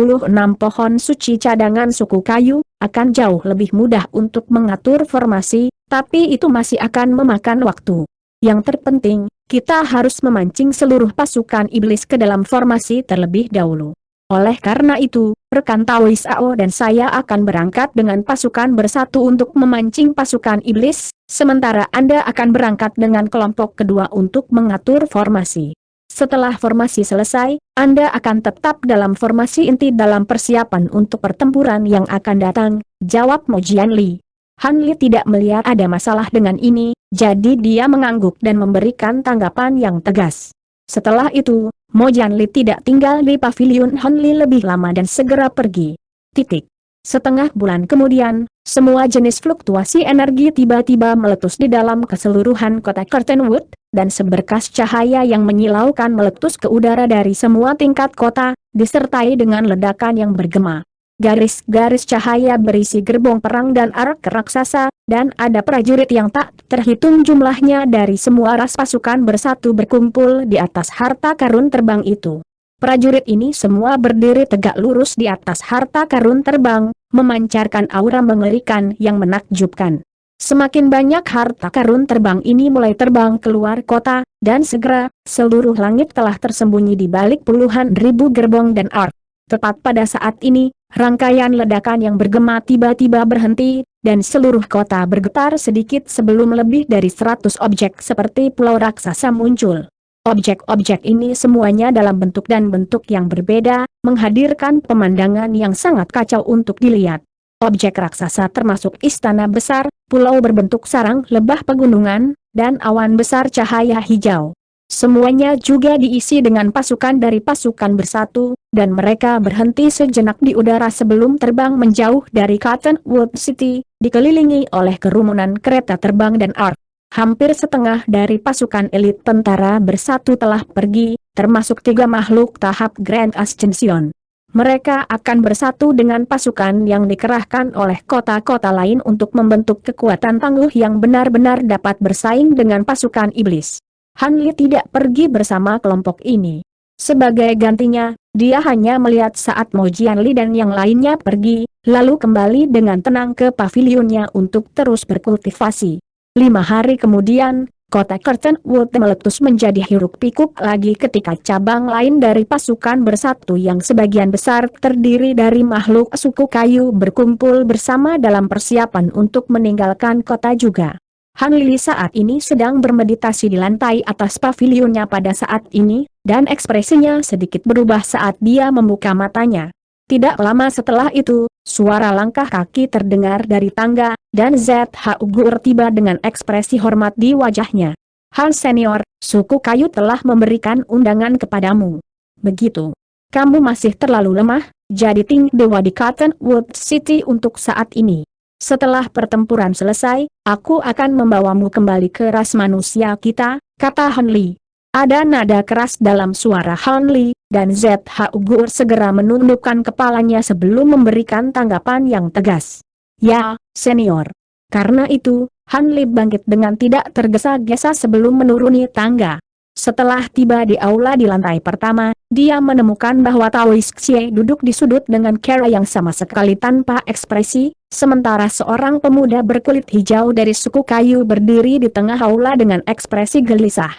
pohon suci cadangan suku Kayu, akan jauh lebih mudah untuk mengatur formasi, tapi itu masih akan memakan waktu. Yang terpenting, kita harus memancing seluruh pasukan iblis ke dalam formasi terlebih dahulu. Oleh karena itu, rekan Taoist Ao dan saya akan berangkat dengan pasukan bersatu untuk memancing pasukan iblis, sementara Anda akan berangkat dengan kelompok kedua untuk mengatur formasi. Setelah formasi selesai, Anda akan tetap dalam formasi inti dalam persiapan untuk pertempuran yang akan datang, jawab Mo Jianli. Han Li tidak melihat ada masalah dengan ini, jadi dia mengangguk dan memberikan tanggapan yang tegas. Setelah itu, Mo Jianli tidak tinggal di pavilion Han Li lebih lama dan segera pergi. Setengah bulan kemudian, semua jenis fluktuasi energi tiba-tiba meletus di dalam keseluruhan kota Curtainwood, dan seberkas cahaya yang menyilaukan meletus ke udara dari semua tingkat kota, disertai dengan ledakan yang bergema. Garis-garis cahaya berisi gerbong perang dan ark raksasa, dan ada prajurit yang tak terhitung jumlahnya dari semua ras pasukan bersatu berkumpul di atas harta karun terbang itu. Prajurit ini semua berdiri tegak lurus di atas harta karun terbang, memancarkan aura mengerikan yang menakjubkan. Semakin banyak harta karun terbang ini mulai terbang keluar kota, dan segera, seluruh langit telah tersembunyi di balik puluhan ribu gerbong dan ark. Tepat pada saat ini, rangkaian ledakan yang bergema tiba-tiba berhenti, dan seluruh kota bergetar sedikit sebelum lebih dari 100 objek seperti pulau raksasa muncul. Objek-objek ini semuanya dalam bentuk dan bentuk yang berbeda, menghadirkan pemandangan yang sangat kacau untuk dilihat. Objek raksasa termasuk istana besar, pulau berbentuk sarang lebah pegunungan, dan awan besar cahaya hijau. Semuanya juga diisi dengan pasukan dari pasukan bersatu, dan mereka berhenti sejenak di udara sebelum terbang menjauh dari Cottonwood City, dikelilingi oleh kerumunan kereta terbang dan ark. Hampir setengah dari pasukan elit tentara bersatu telah pergi, termasuk 3 makhluk tahap Grand Ascension. Mereka akan bersatu dengan pasukan yang dikerahkan oleh kota-kota lain untuk membentuk kekuatan tangguh yang benar-benar dapat bersaing dengan pasukan iblis. Han Li tidak pergi bersama kelompok ini. Sebagai gantinya, dia hanya melihat saat Mo Jianli dan yang lainnya pergi, lalu kembali dengan tenang ke pavilionnya untuk terus berkultivasi. 5 hari kemudian, kota Curtainwood meletus menjadi hiruk-pikuk lagi ketika cabang lain dari pasukan bersatu yang sebagian besar terdiri dari makhluk suku Kayu berkumpul bersama dalam persiapan untuk meninggalkan kota juga. Han Li saat ini sedang bermeditasi di lantai atas pavilionnya pada saat ini, dan ekspresinya sedikit berubah saat dia membuka matanya. Tidak lama setelah itu, suara langkah kaki terdengar dari tangga, dan ZH Ugur tiba dengan ekspresi hormat di wajahnya. Han Senior, suku Kayu telah memberikan undangan kepadamu. Begitu. Kamu masih terlalu lemah, jadi Ting Dewa di Cottonwood City untuk saat ini. Setelah pertempuran selesai, aku akan membawamu kembali ke ras manusia kita, kata Han Li. Ada nada keras dalam suara Han Li, dan ZH Ugur segera menundukkan kepalanya sebelum memberikan tanggapan yang tegas. Ya, senior. Karena itu, Han Li bangkit dengan tidak tergesa-gesa sebelum menuruni tangga. Setelah tiba di aula di lantai pertama, dia menemukan bahwa Taoist Xie duduk di sudut dengan cara yang sama sekali tanpa ekspresi, sementara seorang pemuda berkulit hijau dari suku kayu berdiri di tengah aula dengan ekspresi gelisah.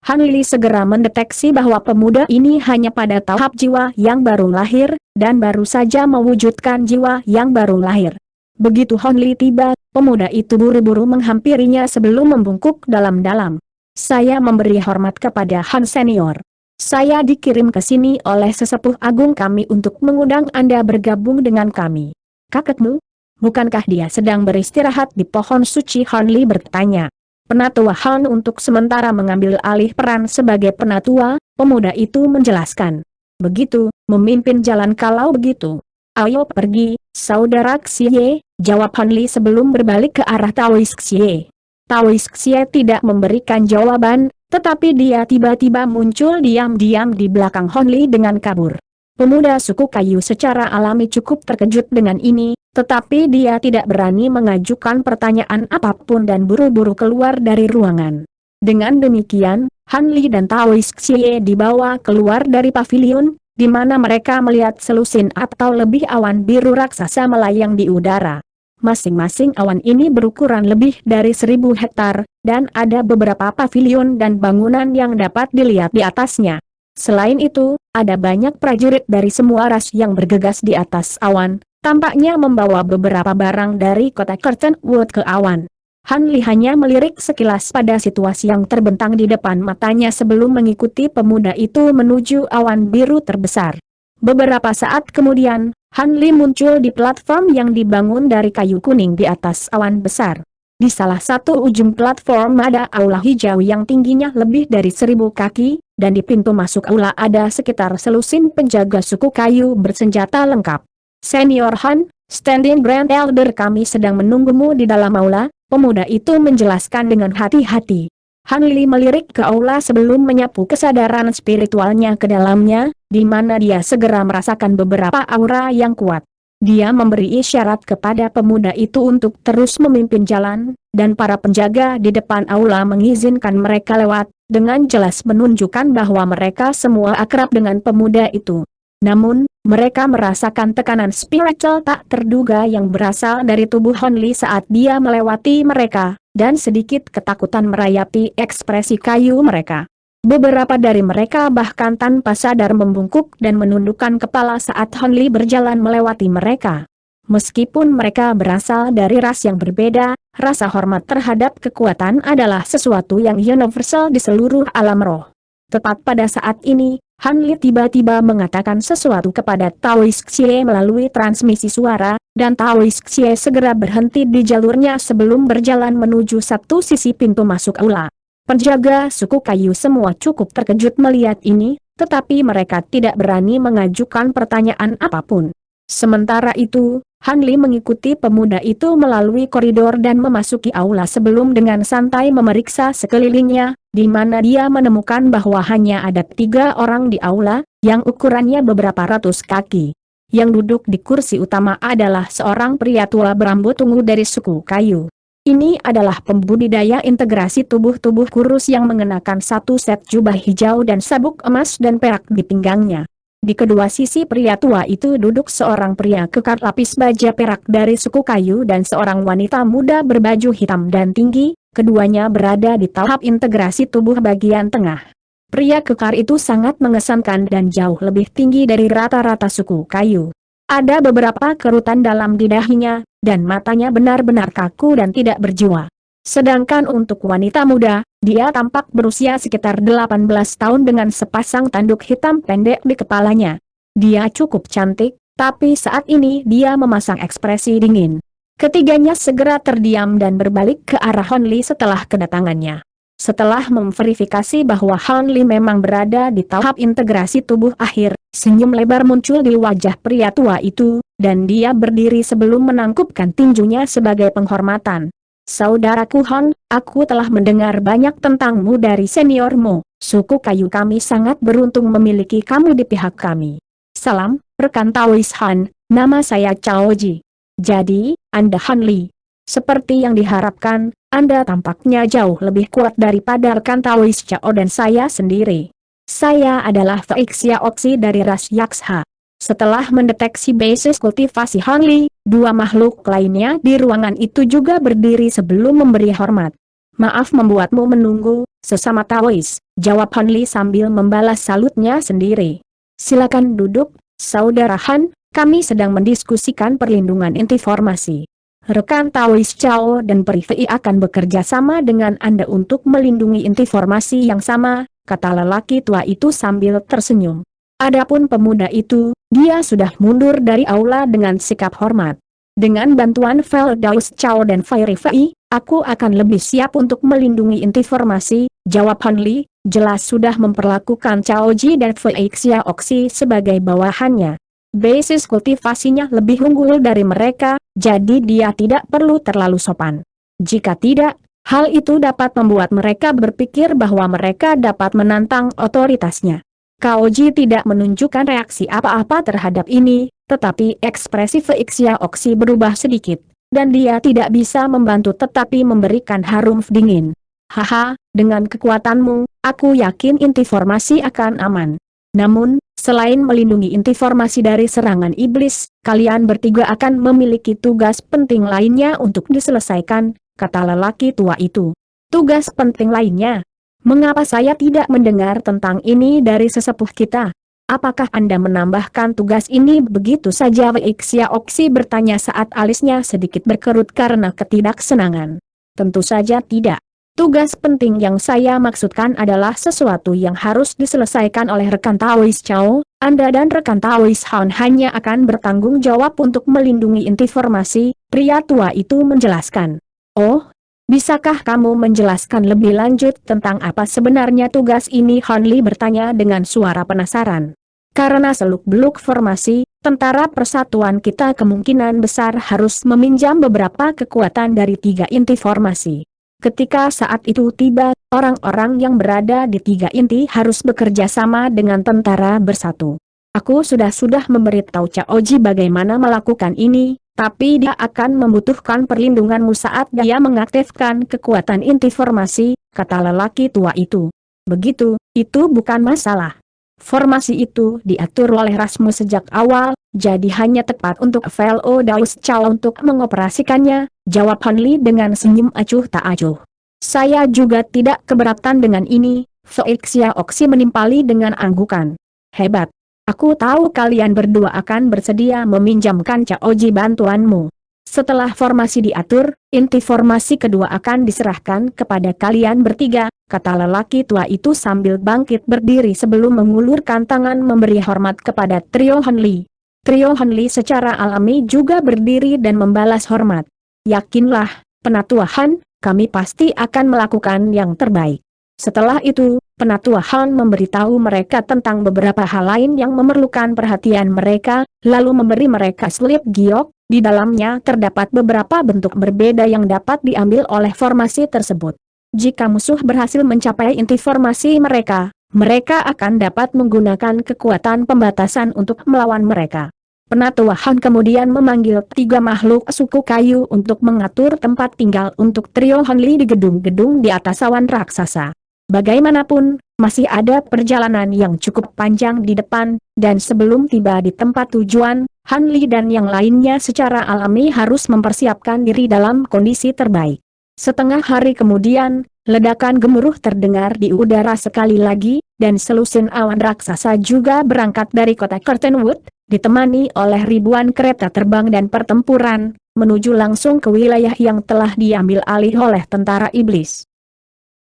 Han Li segera mendeteksi bahwa pemuda ini hanya pada tahap jiwa yang baru lahir, dan baru saja mewujudkan jiwa yang baru lahir. Begitu Han Li tiba, pemuda itu buru-buru menghampirinya sebelum membungkuk dalam-dalam. Saya memberi hormat kepada Han Senior. Saya dikirim ke sini oleh sesepuh agung kami untuk mengundang Anda bergabung dengan kami. Kakekmu? Bukankah dia sedang beristirahat di pohon suci? Han Li bertanya. Penatua Han untuk sementara mengambil alih peran sebagai penatua, pemuda itu menjelaskan. Begitu, memimpin jalan kalau begitu. Ayo pergi, saudara Xie, jawab Han Li sebelum berbalik ke arah Taoist Xie. Taoist Xie tidak memberikan jawaban, tetapi dia tiba-tiba muncul diam-diam di belakang Han Li dengan kabur. Pemuda suku kayu secara alami cukup terkejut dengan ini, tetapi dia tidak berani mengajukan pertanyaan apapun dan buru-buru keluar dari ruangan. Dengan demikian, Han Li dan Taoist Xie dibawa keluar dari pavilion, di mana mereka melihat selusin atau lebih awan biru raksasa melayang di udara. Masing-masing awan ini berukuran lebih dari 1000 hektar, dan ada beberapa pavilion dan bangunan yang dapat dilihat di atasnya. Selain itu, ada banyak prajurit dari semua ras yang bergegas di atas awan, tampaknya membawa beberapa barang dari kota Curtain Wood ke awan. Han Li hanya melirik sekilas pada situasi yang terbentang di depan matanya sebelum mengikuti pemuda itu menuju awan biru terbesar. Beberapa saat kemudian, Han Li muncul di platform yang dibangun dari kayu kuning di atas awan besar. Di salah satu ujung platform ada aula hijau yang tingginya lebih dari 1000 kaki, dan di pintu masuk aula ada sekitar selusin penjaga suku kayu bersenjata lengkap. Senior Han, Standing Grand Elder kami sedang menunggumu di dalam aula, pemuda itu menjelaskan dengan hati-hati. Han Li melirik ke aula sebelum menyapu kesadaran spiritualnya ke dalamnya, di mana dia segera merasakan beberapa aura yang kuat. Dia memberi isyarat kepada pemuda itu untuk terus memimpin jalan, dan para penjaga di depan aula mengizinkan mereka lewat, dengan jelas menunjukkan bahwa mereka semua akrab dengan pemuda itu. Namun, mereka merasakan tekanan spiritual tak terduga yang berasal dari tubuh Han Li saat dia melewati mereka, dan sedikit ketakutan merayap ekspresi kayu mereka. Beberapa dari mereka bahkan tanpa sadar membungkuk dan menundukkan kepala saat Han Li berjalan melewati mereka. Meskipun mereka berasal dari ras yang berbeda, rasa hormat terhadap kekuatan adalah sesuatu yang universal di seluruh alam roh. Tepat pada saat ini, Han Li tiba-tiba mengatakan sesuatu kepada Taoist Xie melalui transmisi suara, dan Taoist Xie segera berhenti di jalurnya sebelum berjalan menuju satu sisi pintu masuk aula. Penjaga suku kayu semua cukup terkejut melihat ini, tetapi mereka tidak berani mengajukan pertanyaan apapun. Sementara itu, Han Li mengikuti pemuda itu melalui koridor dan memasuki aula sebelum dengan santai memeriksa sekelilingnya, di mana dia menemukan bahwa hanya ada 3 orang di aula, yang ukurannya beberapa ratus kaki. Yang duduk di kursi utama adalah seorang pria tua berambut ungu dari suku kayu. Ini adalah pembudidaya integrasi tubuh-tubuh kurus yang mengenakan satu set jubah hijau dan sabuk emas dan perak di pinggangnya. Di kedua sisi pria tua itu duduk seorang pria kekar lapis baja perak dari suku kayu dan seorang wanita muda berbaju hitam dan tinggi, keduanya berada di tahap integrasi tubuh bagian tengah. Pria kekar itu sangat mengesankan dan jauh lebih tinggi dari rata-rata suku kayu. Ada beberapa kerutan dalam di dahinya, dan matanya benar-benar kaku dan tidak berjiwa. Sedangkan untuk wanita muda, dia tampak berusia sekitar 18 tahun dengan sepasang tanduk hitam pendek di kepalanya. Dia cukup cantik, tapi saat ini dia memasang ekspresi dingin. Ketiganya segera terdiam dan berbalik ke arah Han Li setelah kedatangannya. Setelah memverifikasi bahwa Han Li memang berada di tahap integrasi tubuh akhir, senyum lebar muncul di wajah pria tua itu, dan dia berdiri sebelum menangkupkan tinjunya sebagai penghormatan. Saudaraku Han, aku telah mendengar banyak tentangmu dari seniormu. Suku kayu kami sangat beruntung memiliki kamu di pihak kami. Salam, rekan Taois Han, nama saya Cao Ji. Jadi, Anda Han Li. Seperti yang diharapkan, Anda tampaknya jauh lebih kuat daripada rekan Taois Cao dan saya sendiri. Saya adalah Feixia Oksi dari ras Yaksha. Setelah mendeteksi basis kultivasi Han Li, dua makhluk lainnya di ruangan itu juga berdiri sebelum memberi hormat. Maaf membuatmu menunggu, sesama Taois, jawab Han Li sambil membalas salutnya sendiri. Silakan duduk, Saudara Han, kami sedang mendiskusikan perlindungan inti formasi. Rekan Taois Cao dan Peri Fei akan bekerja sama dengan Anda untuk melindungi inti formasi yang sama, kata lelaki tua itu sambil tersenyum. Adapun pemuda itu, dia sudah mundur dari aula dengan sikap hormat. Dengan bantuan Feldaus Cao dan Peri Fei, aku akan lebih siap untuk melindungi inti formasi, jawab Han Li, jelas sudah memperlakukan Cao Ji dan Feixia Oksi sebagai bawahannya. Basis kultivasinya lebih unggul dari mereka, jadi dia tidak perlu terlalu sopan. Jika tidak, hal itu dapat membuat mereka berpikir bahwa mereka dapat menantang otoritasnya. Cao Ji tidak menunjukkan reaksi apa-apa terhadap ini, tetapi ekspresi Feixia Oksi berubah sedikit, dan dia tidak bisa membantu tetapi memberikan harum dingin. Haha, dengan kekuatanmu, aku yakin inti formasi akan aman. Namun, selain melindungi inti formasi dari serangan iblis, kalian bertiga akan memiliki tugas penting lainnya untuk diselesaikan, kata lelaki tua itu. Tugas penting lainnya? Mengapa saya tidak mendengar tentang ini dari sesepuh kita? Apakah Anda menambahkan tugas ini begitu saja? Feixia Oksi bertanya saat alisnya sedikit berkerut karena ketidaksenangan. Tentu saja tidak. Tugas penting yang saya maksudkan adalah sesuatu yang harus diselesaikan oleh rekan Taois Cao. Anda dan rekan Taois Han hanya akan bertanggung jawab untuk melindungi inti formasi, pria tua itu menjelaskan. Oh, bisakah kamu menjelaskan lebih lanjut tentang apa sebenarnya tugas ini? Han Li bertanya dengan suara penasaran. Karena seluk-beluk formasi, tentara persatuan kita kemungkinan besar harus meminjam beberapa kekuatan dari tiga inti formasi. Ketika saat itu tiba, orang-orang yang berada di tiga inti harus bekerja sama dengan tentara bersatu. Aku sudah memberitahu Cao Ji bagaimana melakukan ini, tapi dia akan membutuhkan perlindunganmu saat dia mengaktifkan kekuatan inti formasi, kata lelaki tua itu. Begitu, itu bukan masalah. Formasi itu diatur oleh rasmu sejak awal, jadi hanya tepat untuk Feldaus Cao untuk mengoperasikannya, jawab Han Li dengan senyum acuh tak acuh. Saya juga tidak keberatan dengan ini, Feixia Oksi menimpali dengan anggukan. Hebat. Aku tahu kalian berdua akan bersedia meminjamkan Cao Ji bantuanmu. Setelah formasi diatur, inti formasi kedua akan diserahkan kepada kalian bertiga, kata lelaki tua itu sambil bangkit berdiri sebelum mengulurkan tangan memberi hormat kepada trio Han Li. Trio Han Li secara alami juga berdiri dan membalas hormat. Yakinlah, Penatua Han, kami pasti akan melakukan yang terbaik. Setelah itu, Penatua Han memberitahu mereka tentang beberapa hal lain yang memerlukan perhatian mereka, lalu memberi mereka slip giok. Di dalamnya terdapat beberapa bentuk berbeda yang dapat diambil oleh formasi tersebut. Jika musuh berhasil mencapai inti formasi mereka, mereka akan dapat menggunakan kekuatan pembatasan untuk melawan mereka. Penatua Han kemudian memanggil tiga makhluk suku kayu untuk mengatur tempat tinggal untuk trio Han Li di gedung-gedung di atas awan raksasa. Bagaimanapun, masih ada perjalanan yang cukup panjang di depan, dan sebelum tiba di tempat tujuan, Han Li dan yang lainnya secara alami harus mempersiapkan diri dalam kondisi terbaik. Setengah hari kemudian, ledakan gemuruh terdengar di udara sekali lagi, dan selusin awan raksasa juga berangkat dari kota Curtainwood, ditemani oleh ribuan kereta terbang dan pertempuran, menuju langsung ke wilayah yang telah diambil alih oleh tentara iblis.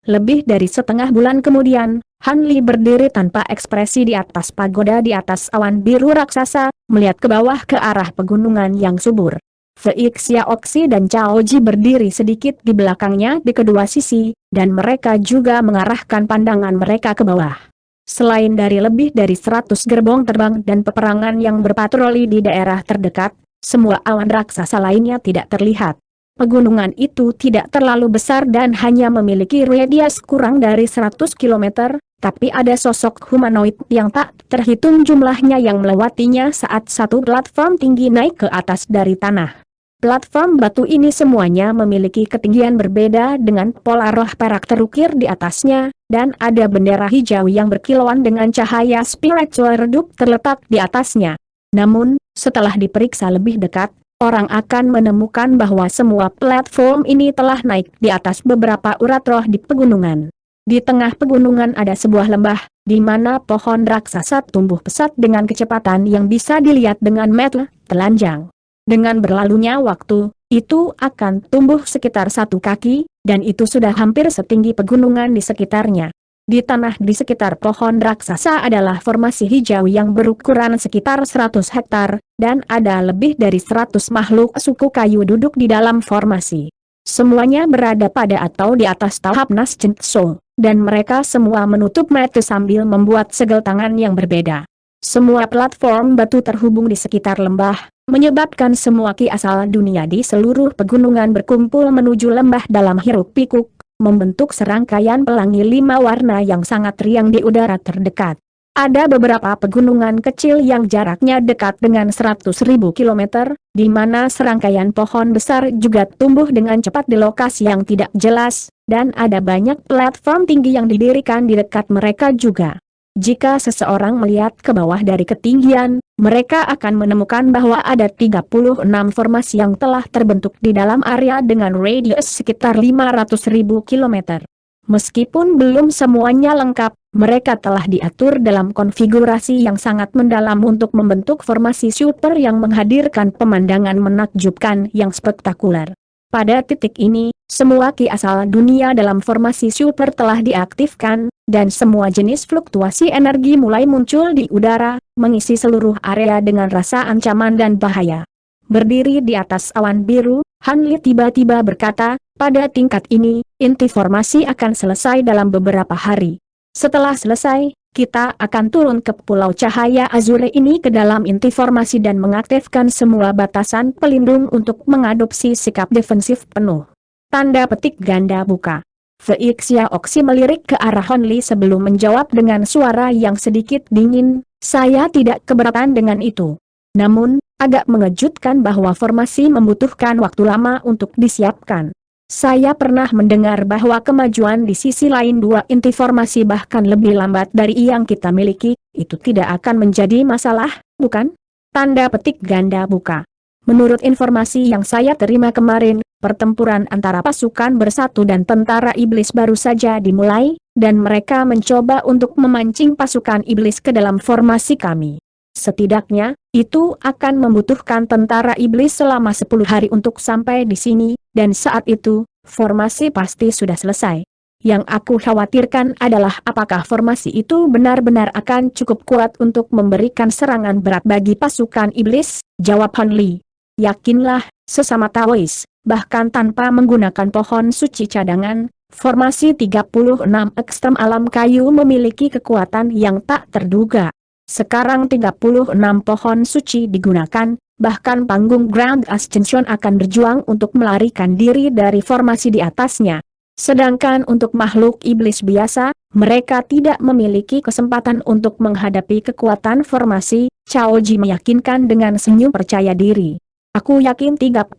Lebih dari setengah bulan kemudian, Han Li berdiri tanpa ekspresi di atas pagoda di atas awan biru raksasa, melihat ke bawah ke arah pegunungan yang subur. Feixia Oksi dan Cao Ji berdiri sedikit di belakangnya di kedua sisi, dan mereka juga mengarahkan pandangan mereka ke bawah. Selain dari lebih dari 100 gerbong terbang dan peperangan yang berpatroli di daerah terdekat, semua awan raksasa lainnya tidak terlihat. Pegunungan itu tidak terlalu besar dan hanya memiliki radius kurang dari 100 km, tapi ada sosok humanoid yang tak terhitung jumlahnya yang melewatinya saat satu platform tinggi naik ke atas dari tanah. Platform batu ini semuanya memiliki ketinggian berbeda dengan pola roh perak terukir di atasnya, dan ada bendera hijau yang berkilauan dengan cahaya spiritual redup terletak di atasnya. Namun, setelah diperiksa lebih dekat, orang akan menemukan bahwa semua platform ini telah naik di atas beberapa urat roh di pegunungan. Di tengah pegunungan ada sebuah lembah, di mana pohon raksasa tumbuh pesat dengan kecepatan yang bisa dilihat dengan mata telanjang. Dengan berlalunya waktu, itu akan tumbuh sekitar 1 kaki, dan itu sudah hampir setinggi pegunungan di sekitarnya. Di tanah di sekitar pohon raksasa adalah formasi hijau yang berukuran sekitar 100 hektar, dan ada lebih dari 100 makhluk suku kayu duduk di dalam formasi. Semuanya berada pada atau di atas tahap Naschentso, dan mereka semua menutup mata sambil membuat segel tangan yang berbeda. Semua platform batu terhubung di sekitar lembah, menyebabkan semua ki asal dunia di seluruh pegunungan berkumpul menuju lembah dalam hiruk-pikuk, membentuk serangkaian pelangi 5 warna yang sangat riang di udara terdekat. Ada beberapa pegunungan kecil yang jaraknya dekat dengan 100.000 km, di mana serangkaian pohon besar juga tumbuh dengan cepat di lokasi yang tidak jelas, dan ada banyak platform tinggi yang didirikan di dekat mereka juga. Jika seseorang melihat ke bawah dari ketinggian, mereka akan menemukan bahwa ada 36 formasi yang telah terbentuk di dalam area dengan radius sekitar 500.000 km. Meskipun belum semuanya lengkap, mereka telah diatur dalam konfigurasi yang sangat mendalam untuk membentuk formasi super yang menghadirkan pemandangan menakjubkan yang spektakuler. Pada titik ini, semua ki asal dunia dalam formasi super telah diaktifkan, dan semua jenis fluktuasi energi mulai muncul di udara, mengisi seluruh area dengan rasa ancaman dan bahaya. Berdiri di atas awan biru, Han Li tiba-tiba berkata, pada tingkat ini, inti formasi akan selesai dalam beberapa hari. Setelah selesai, kita akan turun ke Pulau Cahaya Azure ini ke dalam inti formasi dan mengaktifkan semua batasan pelindung untuk mengadopsi sikap defensif penuh. Tanda petik ganda buka. Feixia Oxy melirik ke arah Han Li sebelum menjawab dengan suara yang sedikit dingin, saya tidak keberatan dengan itu. Namun, agak mengejutkan bahwa formasi membutuhkan waktu lama untuk disiapkan. Saya pernah mendengar bahwa kemajuan di sisi lain 2 inti formasi bahkan lebih lambat dari yang kita miliki, itu tidak akan menjadi masalah, bukan? Tanda petik ganda buka. Menurut informasi yang saya terima kemarin, pertempuran antara pasukan bersatu dan tentara iblis baru saja dimulai, dan mereka mencoba untuk memancing pasukan iblis ke dalam formasi kami. Setidaknya, itu akan membutuhkan tentara iblis selama 10 hari untuk sampai di sini, dan saat itu, formasi pasti sudah selesai. Yang aku khawatirkan adalah apakah formasi itu benar-benar akan cukup kuat untuk memberikan serangan berat bagi pasukan iblis, jawab Han Li. Yakinlah, sesama Taois, bahkan tanpa menggunakan pohon suci cadangan, formasi 36 ekstrem alam kayu memiliki kekuatan yang tak terduga. Sekarang 36 pohon suci digunakan, bahkan panggung Grand Ascension akan berjuang untuk melarikan diri dari formasi di atasnya. Sedangkan untuk makhluk iblis biasa, mereka tidak memiliki kesempatan untuk menghadapi kekuatan formasi, Cao Ji meyakinkan dengan senyum percaya diri. Aku yakin 36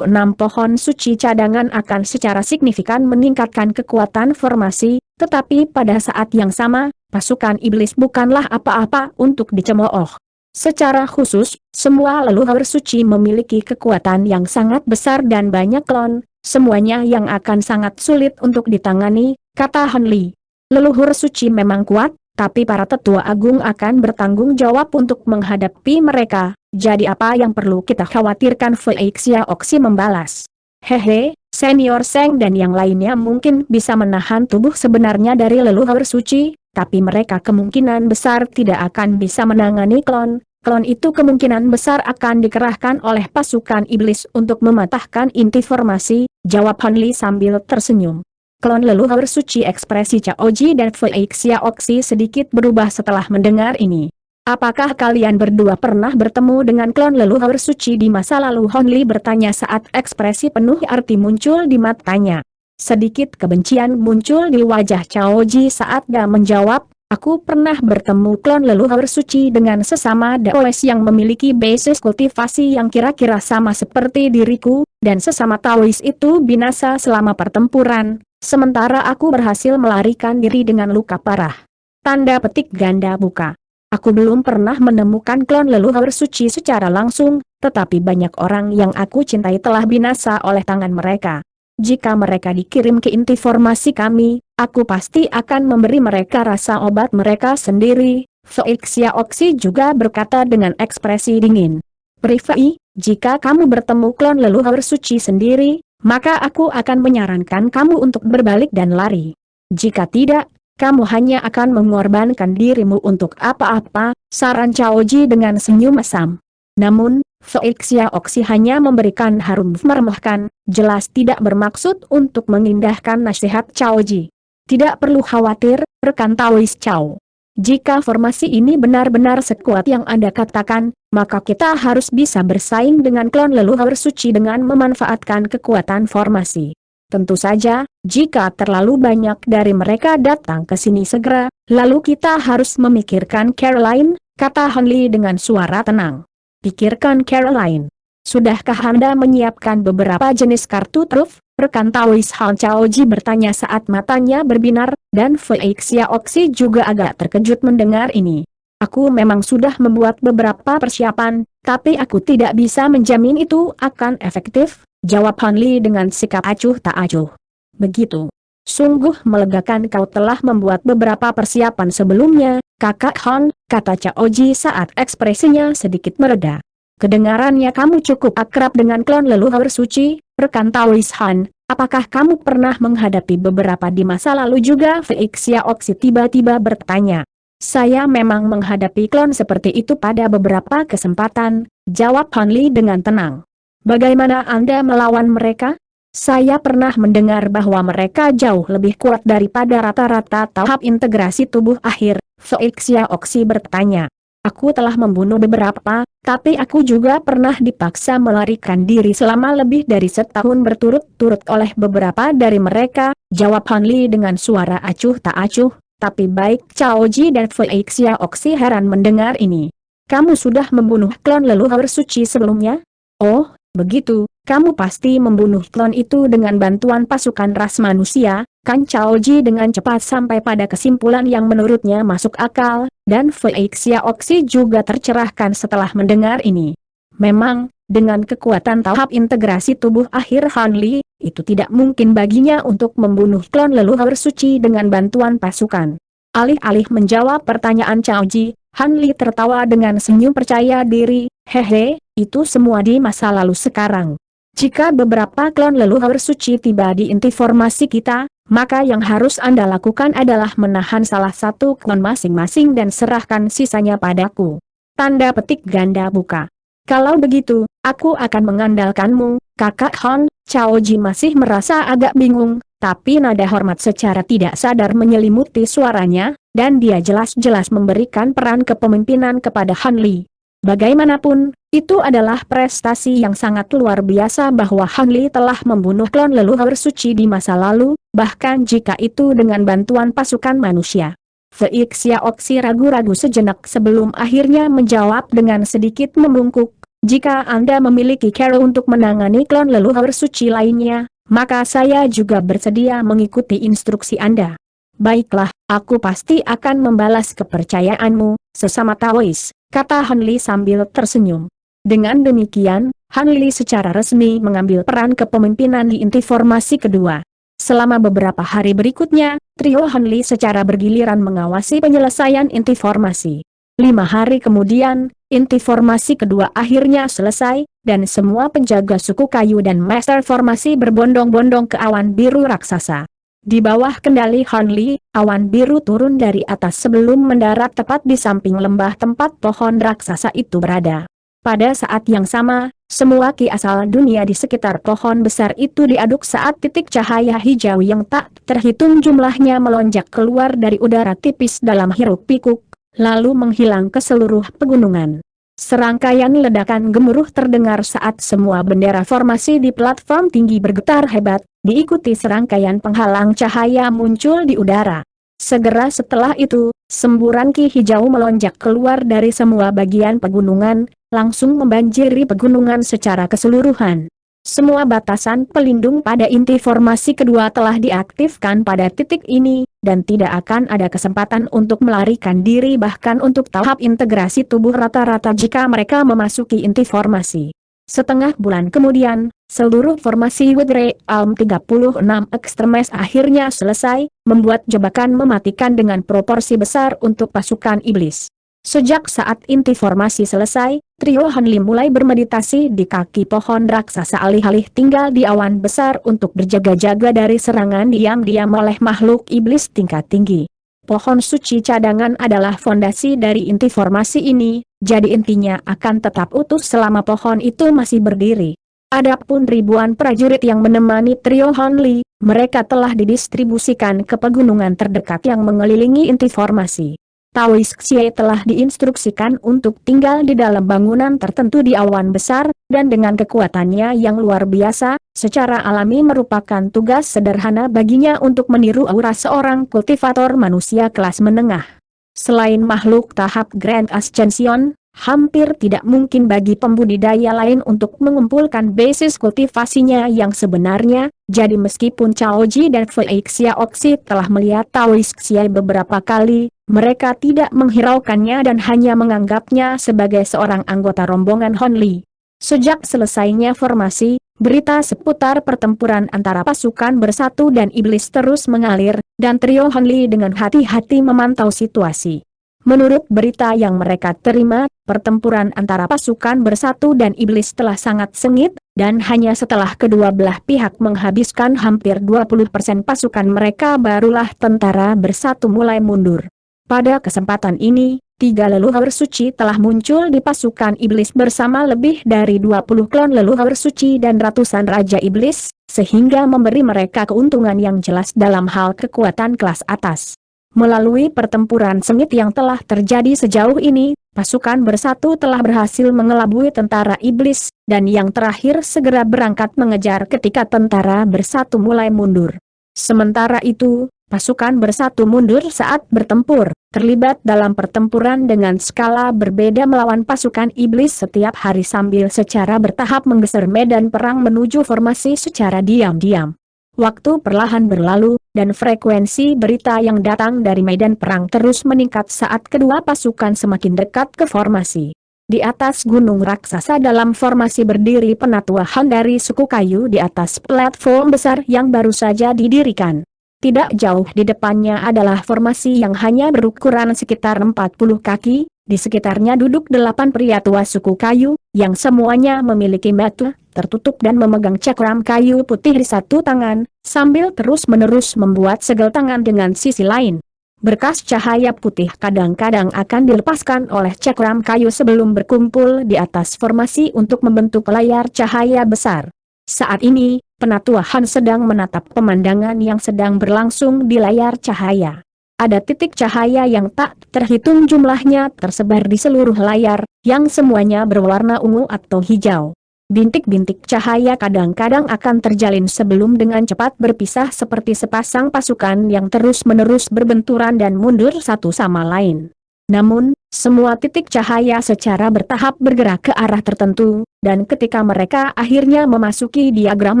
pohon suci cadangan akan secara signifikan meningkatkan kekuatan formasi, tetapi pada saat yang sama, pasukan iblis bukanlah apa-apa untuk dicemooh. Secara khusus, semua leluhur suci memiliki kekuatan yang sangat besar dan banyak klon, semuanya yang akan sangat sulit untuk ditangani, kata Han Li. Leluhur suci memang kuat, tapi para tetua agung akan bertanggung jawab untuk menghadapi mereka, jadi apa yang perlu kita khawatirkan? Feixia Oxy membalas. Hehe, Senior Seng dan yang lainnya mungkin bisa menahan tubuh sebenarnya dari leluhur suci, tapi mereka kemungkinan besar tidak akan bisa menangani klon. Klon itu kemungkinan besar akan dikerahkan oleh pasukan iblis untuk mematahkan inti formasi, jawab Han Li sambil tersenyum. Klon leluhur suci. Ekspresi Cao Ji dan Feixia Oxy sedikit berubah setelah mendengar ini. apakah kalian berdua pernah bertemu dengan klon leluhur suci di masa lalu? Hon Li bertanya saat ekspresi penuh arti muncul di matanya. Sedikit kebencian muncul di wajah Cao Ji saat dia menjawab, aku pernah bertemu klon leluhur suci dengan sesama Daois yang memiliki basis kultivasi yang kira-kira sama seperti diriku, dan sesama Taois itu binasa selama pertempuran, sementara aku berhasil melarikan diri dengan luka parah. Tanda petik ganda buka. Aku belum pernah menemukan klon leluhur suci secara langsung, tetapi banyak orang yang aku cintai telah binasa oleh tangan mereka. Jika mereka dikirim ke inti formasi kami, aku pasti akan memberi mereka rasa obat mereka sendiri. Fei Xiaoxi juga berkata dengan ekspresi dingin. Privai, jika kamu bertemu klon leluhur suci sendiri, maka aku akan menyarankan kamu untuk berbalik dan lari. Jika tidak, kamu hanya akan mengorbankan dirimu untuk apa-apa, saran Cao Ji dengan senyum asam. Namun, Fei Xiaoxi hanya memberikan harum meremehkan, jelas tidak bermaksud untuk mengindahkan nasihat Cao Ji. Tidak perlu khawatir, rekan Taois Cao. Jika formasi ini benar-benar sekuat yang Anda katakan, maka kita harus bisa bersaing dengan klon leluhur suci dengan memanfaatkan kekuatan formasi. Tentu saja, jika terlalu banyak dari mereka datang ke sini segera, lalu kita harus memikirkan Caroline, kata Han Li dengan suara tenang. Pikirkan Caroline. Sudahkah Anda menyiapkan beberapa jenis kartu truf? Rekan Taois Han Cao Ji bertanya saat matanya berbinar, dan Fei Xiaoxi juga agak terkejut mendengar ini. Aku memang sudah membuat beberapa persiapan, tapi aku tidak bisa menjamin itu akan efektif, jawab Han Li dengan sikap acuh tak acuh. Begitu. Sungguh melegakan kau telah membuat beberapa persiapan sebelumnya, kakak Han, kata Cao Ji saat ekspresinya sedikit mereda. Kedengarannya kamu cukup akrab dengan klon leluhur suci, rekan Taois Han, apakah kamu pernah menghadapi beberapa di masa lalu juga? Fei Xiaoxi tiba-tiba bertanya. Saya memang menghadapi klon seperti itu pada beberapa kesempatan, jawab Han Li dengan tenang. Bagaimana Anda melawan mereka? Saya pernah mendengar bahwa mereka jauh lebih kuat daripada rata-rata tahap integrasi tubuh akhir, Fei Xiaoxi bertanya. Aku telah membunuh beberapa, tapi aku juga pernah dipaksa melarikan diri selama lebih dari setahun berturut-turut oleh beberapa dari mereka, jawab Han Li dengan suara acuh tak acuh, tapi baik Cao Ji dan Fei Xiaoxi heran mendengar ini. Kamu sudah membunuh klon leluhur suci sebelumnya? Oh, begitu, kamu pasti membunuh klon itu dengan bantuan pasukan ras manusia, kan? Cao Ji dengan cepat sampai pada kesimpulan yang menurutnya masuk akal, dan Fei Xiaoxi juga tercerahkan setelah mendengar ini. Memang, dengan kekuatan tahap integrasi tubuh akhir Han Li, itu tidak mungkin baginya untuk membunuh klon leluhur suci dengan bantuan pasukan. Alih-alih menjawab pertanyaan Cao Ji, Han Li tertawa dengan senyum percaya diri, hehe, itu semua di masa lalu sekarang. Jika beberapa klon leluhur suci tiba di inti formasi kita, maka yang harus Anda lakukan adalah menahan salah satu klon masing-masing dan serahkan sisanya padaku. Tanda petik ganda buka. Kalau begitu, aku akan mengandalkanmu, kakak Han. Cao Ji masih merasa agak bingung, tapi nada hormat secara tidak sadar menyelimuti suaranya, dan dia jelas-jelas memberikan peran kepemimpinan kepada Han Li. Bagaimanapun, itu adalah prestasi yang sangat luar biasa bahwa Han Li telah membunuh klon leluhur suci di masa lalu, bahkan jika itu dengan bantuan pasukan manusia. Fei Xiaoxi ragu-ragu sejenak sebelum akhirnya menjawab dengan sedikit membungkuk, jika Anda memiliki cara untuk menangani klon leluhur suci lainnya, maka saya juga bersedia mengikuti instruksi Anda. Baiklah, aku pasti akan membalas kepercayaanmu, sesama Taois, kata Han Li sambil tersenyum. Dengan demikian, Han Li secara resmi mengambil peran kepemimpinan di inti formasi kedua. Selama beberapa hari berikutnya, trio Han Li secara bergiliran mengawasi penyelesaian inti formasi. 5 hari kemudian, inti formasi kedua akhirnya selesai, dan semua penjaga suku kayu dan master formasi berbondong-bondong ke awan biru raksasa. Di bawah kendali Han Li, awan biru turun dari atas sebelum mendarat tepat di samping lembah tempat pohon raksasa itu berada. Pada saat yang sama, semua ki asal dunia di sekitar pohon besar itu diaduk saat titik cahaya hijau yang tak terhitung jumlahnya melonjak keluar dari udara tipis dalam hiruk pikuk. lalu menghilang ke seluruh pegunungan. Serangkaian ledakan gemuruh terdengar saat semua bendera formasi di platform tinggi bergetar hebat, diikuti serangkaian penghalang cahaya muncul di udara. Segera setelah itu, semburan ki hijau melonjak keluar dari semua bagian pegunungan, langsung membanjiri pegunungan secara keseluruhan. Semua batasan pelindung pada inti formasi kedua telah diaktifkan pada titik ini, dan tidak akan ada kesempatan untuk melarikan diri bahkan untuk tahap integrasi tubuh rata-rata jika mereka memasuki inti formasi. Setengah bulan kemudian, seluruh formasi Wedre Alm 36 Extremes akhirnya selesai, membuat jebakan mematikan dengan proporsi besar untuk pasukan iblis. Sejak saat inti formasi selesai, trio Hanli mulai bermeditasi di kaki pohon raksasa alih-alih tinggal di awan besar untuk berjaga-jaga dari serangan diam-diam oleh makhluk iblis tingkat tinggi. Pohon suci cadangan adalah fondasi dari inti formasi ini, jadi intinya akan tetap utuh selama pohon itu masih berdiri. Adapun ribuan prajurit yang menemani trio Hanli, mereka telah didistribusikan ke pegunungan terdekat yang mengelilingi inti formasi. Taoist Xie telah diinstruksikan untuk tinggal di dalam bangunan tertentu di awan besar, dan dengan kekuatannya yang luar biasa, secara alami merupakan tugas sederhana baginya untuk meniru aura seorang kultivator manusia kelas menengah. Selain makhluk tahap Grand Ascension, hampir tidak mungkin bagi pembudidaya lain untuk mengumpulkan basis kultivasinya yang sebenarnya, jadi meskipun Chaoji dan Fei Xiaoxi telah melihat Taoist Xie beberapa kali, mereka tidak menghiraukannya dan hanya menganggapnya sebagai seorang anggota rombongan Honli. Sejak selesainya formasi, berita seputar pertempuran antara pasukan bersatu dan iblis terus mengalir, dan trio Honli dengan hati-hati memantau situasi. Menurut berita yang mereka terima, pertempuran antara pasukan bersatu dan iblis telah sangat sengit, dan hanya setelah kedua belah pihak menghabiskan hampir 20% pasukan mereka barulah tentara bersatu mulai mundur. Pada kesempatan ini, 3 leluhur suci telah muncul di pasukan iblis bersama lebih dari 20 klon leluhur suci dan ratusan raja iblis, sehingga memberi mereka keuntungan yang jelas dalam hal kekuatan kelas atas. Melalui pertempuran sengit yang telah terjadi sejauh ini, pasukan bersatu telah berhasil mengelabui tentara iblis, dan yang terakhir segera berangkat mengejar ketika tentara bersatu mulai mundur. Sementara itu, pasukan bersatu mundur saat bertempur, terlibat dalam pertempuran dengan skala berbeda melawan pasukan iblis setiap hari sambil secara bertahap menggeser medan perang menuju formasi secara diam-diam. Waktu perlahan berlalu, dan frekuensi berita yang datang dari medan perang terus meningkat saat kedua pasukan semakin dekat ke formasi. Di atas gunung raksasa dalam formasi berdiri penatua Han dari suku kayu di atas platform besar yang baru saja didirikan. Tidak jauh di depannya adalah formasi yang hanya berukuran sekitar 40 kaki, di sekitarnya duduk 8 pria tua suku kayu, yang semuanya memiliki mata tertutup dan memegang cakram kayu putih di satu tangan, sambil terus-menerus membuat segel tangan dengan sisi lain. Berkas cahaya putih kadang-kadang akan dilepaskan oleh cakram kayu sebelum berkumpul di atas formasi untuk membentuk layar cahaya besar. Saat ini, penatua Han sedang menatap pemandangan yang sedang berlangsung di layar cahaya. Ada titik cahaya yang tak terhitung jumlahnya tersebar di seluruh layar, yang semuanya berwarna ungu atau hijau. Bintik-bintik cahaya kadang-kadang akan terjalin sebelum dengan cepat berpisah seperti sepasang pasukan yang terus-menerus berbenturan dan mundur satu sama lain. Namun, semua titik cahaya secara bertahap bergerak ke arah tertentu, dan ketika mereka akhirnya memasuki diagram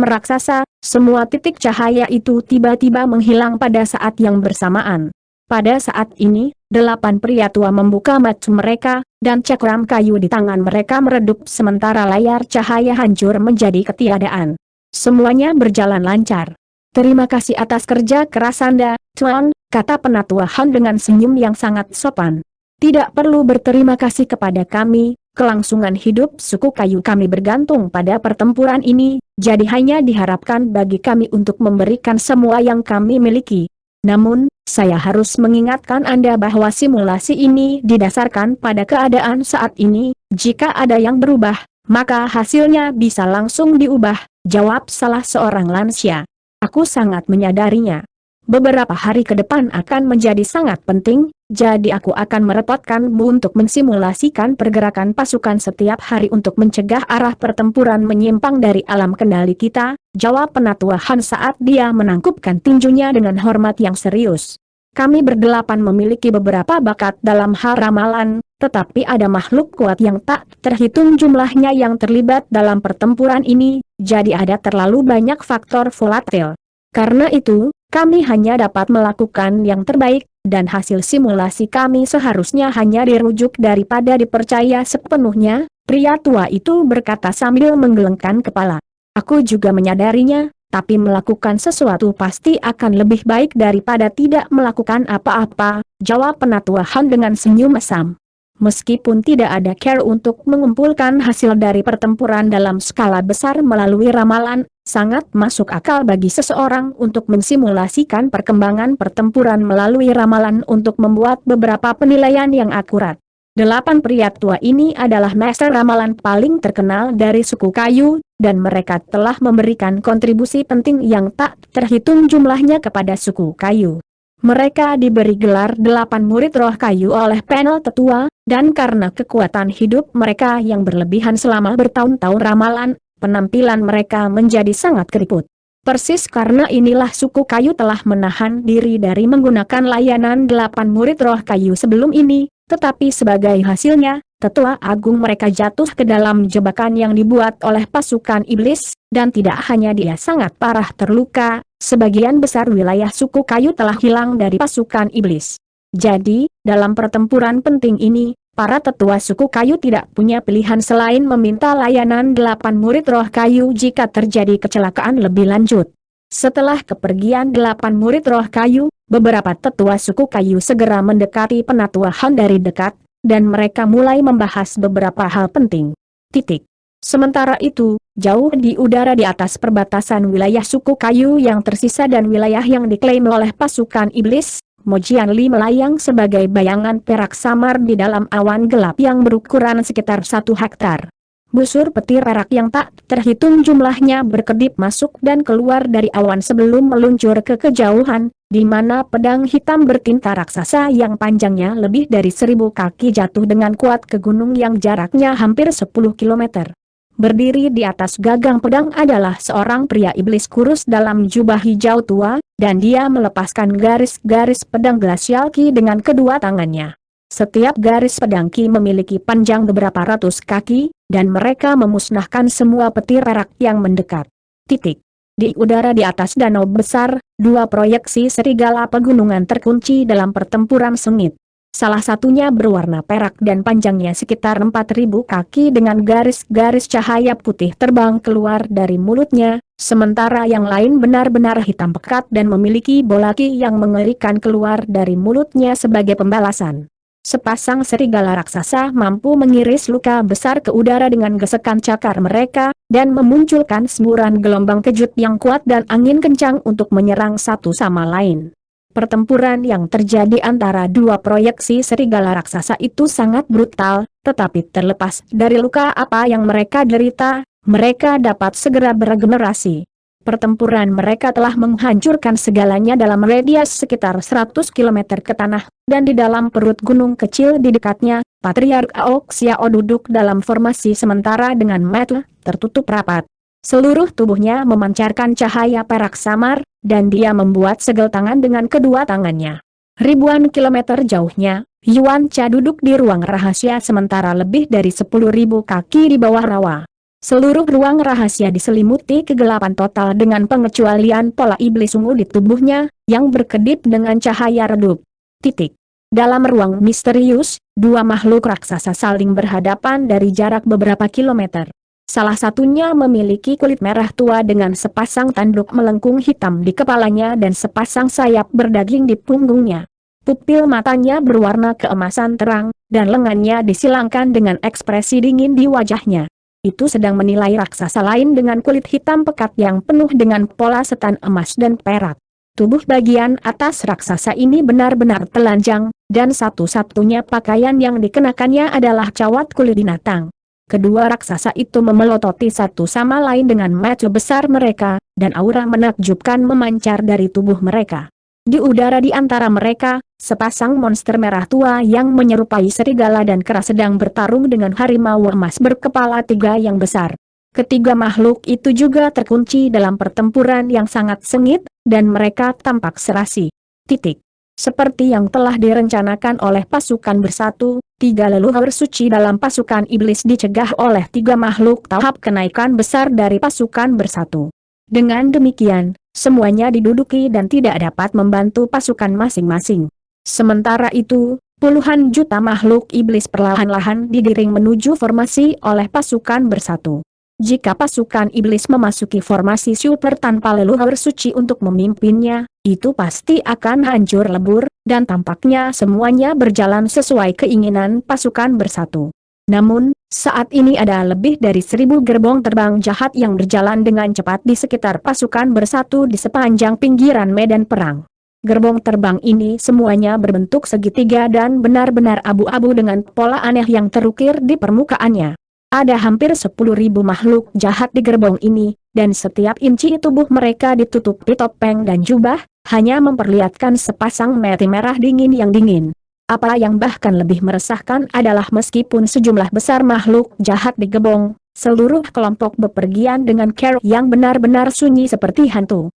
raksasa, semua titik cahaya itu tiba-tiba menghilang pada saat yang bersamaan. Pada saat ini, 8 pria tua membuka mata mereka, dan cakram kayu di tangan mereka meredup sementara layar cahaya hancur menjadi ketiadaan. Semuanya berjalan lancar. "Terima kasih atas kerja keras Anda, Tuan," kata penatua Han dengan senyum yang sangat sopan. "Tidak perlu berterima kasih kepada kami, kelangsungan hidup suku kayu kami bergantung pada pertempuran ini, jadi hanya diharapkan bagi kami untuk memberikan semua yang kami miliki. Namun, saya harus mengingatkan Anda bahwa simulasi ini didasarkan pada keadaan saat ini, jika ada yang berubah, maka hasilnya bisa langsung diubah," jawab salah seorang lansia. "Aku sangat menyadarinya. Beberapa hari ke depan akan menjadi sangat penting, Jadi aku akan merepotkanmu untuk mensimulasikan pergerakan pasukan setiap hari untuk mencegah arah pertempuran menyimpang dari alam kendali kita, jawab Penatua Han saat dia menangkupkan tinjunya dengan hormat yang serius. Kami berdelapan memiliki beberapa bakat dalam hal ramalan, tetapi ada makhluk kuat yang tak terhitung jumlahnya yang terlibat dalam pertempuran ini, jadi ada terlalu banyak faktor volatil. Karena itu, kami hanya dapat melakukan yang terbaik, dan hasil simulasi kami seharusnya hanya dirujuk daripada dipercaya sepenuhnya, pria tua itu berkata sambil menggelengkan kepala. Aku juga menyadarinya, tapi melakukan sesuatu pasti akan lebih baik daripada tidak melakukan apa-apa, jawab Penatua Han dengan senyum mesam. Meskipun tidak ada care untuk mengumpulkan hasil dari pertempuran dalam skala besar melalui ramalan, sangat masuk akal bagi seseorang untuk mensimulasikan perkembangan pertempuran melalui ramalan untuk membuat beberapa penilaian yang akurat. 8 pria tua ini adalah master ramalan paling terkenal dari suku kayu, dan mereka telah memberikan kontribusi penting yang tak terhitung jumlahnya kepada suku kayu. Mereka diberi gelar 8 murid roh kayu oleh panel tetua, dan karena kekuatan hidup mereka yang berlebihan selama bertahun-tahun ramalan, penampilan mereka menjadi sangat keriput. Persis karena inilah suku kayu telah menahan diri dari menggunakan layanan 8 murid roh kayu sebelum ini, tetapi sebagai hasilnya, tetua agung mereka jatuh ke dalam jebakan yang dibuat oleh pasukan iblis, dan tidak hanya dia sangat parah terluka, sebagian besar wilayah suku kayu telah hilang dari pasukan iblis. Jadi, dalam pertempuran penting ini, para tetua suku kayu tidak punya pilihan selain meminta layanan 8 murid roh kayu jika terjadi kecelakaan lebih lanjut. Setelah kepergian 8 murid roh kayu, beberapa tetua suku kayu segera mendekati Penatua Han dari dekat, dan mereka mulai membahas beberapa hal penting. Sementara itu, jauh di udara di atas perbatasan wilayah suku kayu yang tersisa dan wilayah yang diklaim oleh pasukan iblis, Mo Jianli melayang sebagai bayangan perak samar di dalam awan gelap yang berukuran sekitar 1 hektar. Busur petir perak yang tak terhitung jumlahnya berkedip masuk dan keluar dari awan sebelum meluncur ke kejauhan, di mana pedang hitam bertinta raksasa yang panjangnya lebih dari 1000 kaki jatuh dengan kuat ke gunung yang jaraknya hampir 10 kilometer. Berdiri di atas gagang pedang adalah seorang pria iblis kurus dalam jubah hijau tua, dan dia melepaskan garis-garis pedang glasial Ki dengan kedua tangannya. Setiap garis pedang Ki memiliki panjang beberapa ratus kaki, dan mereka memusnahkan semua petir perak yang mendekat. Di udara di atas danau besar, 2 proyeksi serigala pegunungan terkunci dalam pertempuran sengit. Salah satunya berwarna perak dan panjangnya sekitar 4000 kaki dengan garis-garis cahaya putih terbang keluar dari mulutnya, sementara yang lain benar-benar hitam pekat dan memiliki bola Ki yang mengerikan keluar dari mulutnya sebagai pembalasan. Sepasang serigala raksasa mampu mengiris luka besar ke udara dengan gesekan cakar mereka, dan memunculkan semburan gelombang kejut yang kuat dan angin kencang untuk menyerang satu sama lain. Pertempuran yang terjadi antara 2 proyeksi serigala raksasa itu sangat brutal, tetapi terlepas dari luka apa yang mereka derita, mereka dapat segera beregenerasi. Pertempuran mereka telah menghancurkan segalanya dalam radius sekitar 100 km ke tanah, dan di dalam perut gunung kecil di dekatnya, Patriark Aok Xiao duduk dalam formasi sementara dengan mata tertutup rapat. Seluruh tubuhnya memancarkan cahaya perak samar, dan dia membuat segel tangan dengan kedua tangannya. Ribuan kilometer jauhnya, Yuan Cha duduk di ruang rahasia sementara lebih dari 10.000 kaki di bawah rawa. Seluruh ruang rahasia diselimuti kegelapan total dengan pengecualian pola iblis ungu di tubuhnya, yang berkedip dengan cahaya redup. Dalam ruang misterius, 2 makhluk raksasa saling berhadapan dari jarak beberapa kilometer. Salah satunya memiliki kulit merah tua dengan sepasang tanduk melengkung hitam di kepalanya dan sepasang sayap berdaging di punggungnya. Pupil matanya berwarna keemasan terang, dan lengannya disilangkan dengan ekspresi dingin di wajahnya. Itu sedang menilai raksasa lain dengan kulit hitam pekat yang penuh dengan pola setan emas dan perak. Tubuh bagian atas raksasa ini benar-benar telanjang, dan satu-satunya pakaian yang dikenakannya adalah cawat kulit binatang. Kedua raksasa itu memelototi satu sama lain dengan mata besar mereka, dan aura menakjubkan memancar dari tubuh mereka. Di udara di antara mereka, sepasang monster merah tua yang menyerupai serigala dan kera sedang bertarung dengan harimau emas berkepala tiga yang besar. Ketiga makhluk itu juga terkunci dalam pertempuran yang sangat sengit, dan mereka tampak serasi. Seperti yang telah direncanakan oleh pasukan bersatu, tiga leluhur suci dalam pasukan iblis dicegah oleh tiga makhluk tahap kenaikan besar dari pasukan bersatu. Dengan demikian, semuanya diduduki dan tidak dapat membantu pasukan masing-masing. Sementara itu, puluhan juta makhluk iblis perlahan-lahan digiring menuju formasi oleh pasukan bersatu. Jika pasukan iblis memasuki formasi super tanpa leluhur suci untuk memimpinnya, itu pasti akan hancur lebur, dan tampaknya semuanya berjalan sesuai keinginan pasukan bersatu. Namun, saat ini ada lebih dari 1000 gerbong terbang jahat yang berjalan dengan cepat di sekitar pasukan bersatu di sepanjang pinggiran medan perang. Gerbong terbang ini semuanya berbentuk segitiga dan benar-benar abu-abu dengan pola aneh yang terukir di permukaannya. Ada hampir 10.000 makhluk jahat di gerbong ini, dan setiap inci tubuh mereka ditutupi topeng dan jubah, hanya memperlihatkan sepasang mata merah dingin yang dingin. Apa yang bahkan lebih meresahkan adalah meskipun sejumlah besar makhluk jahat di gerbong, seluruh kelompok bepergian dengan cara yang benar-benar sunyi seperti hantu.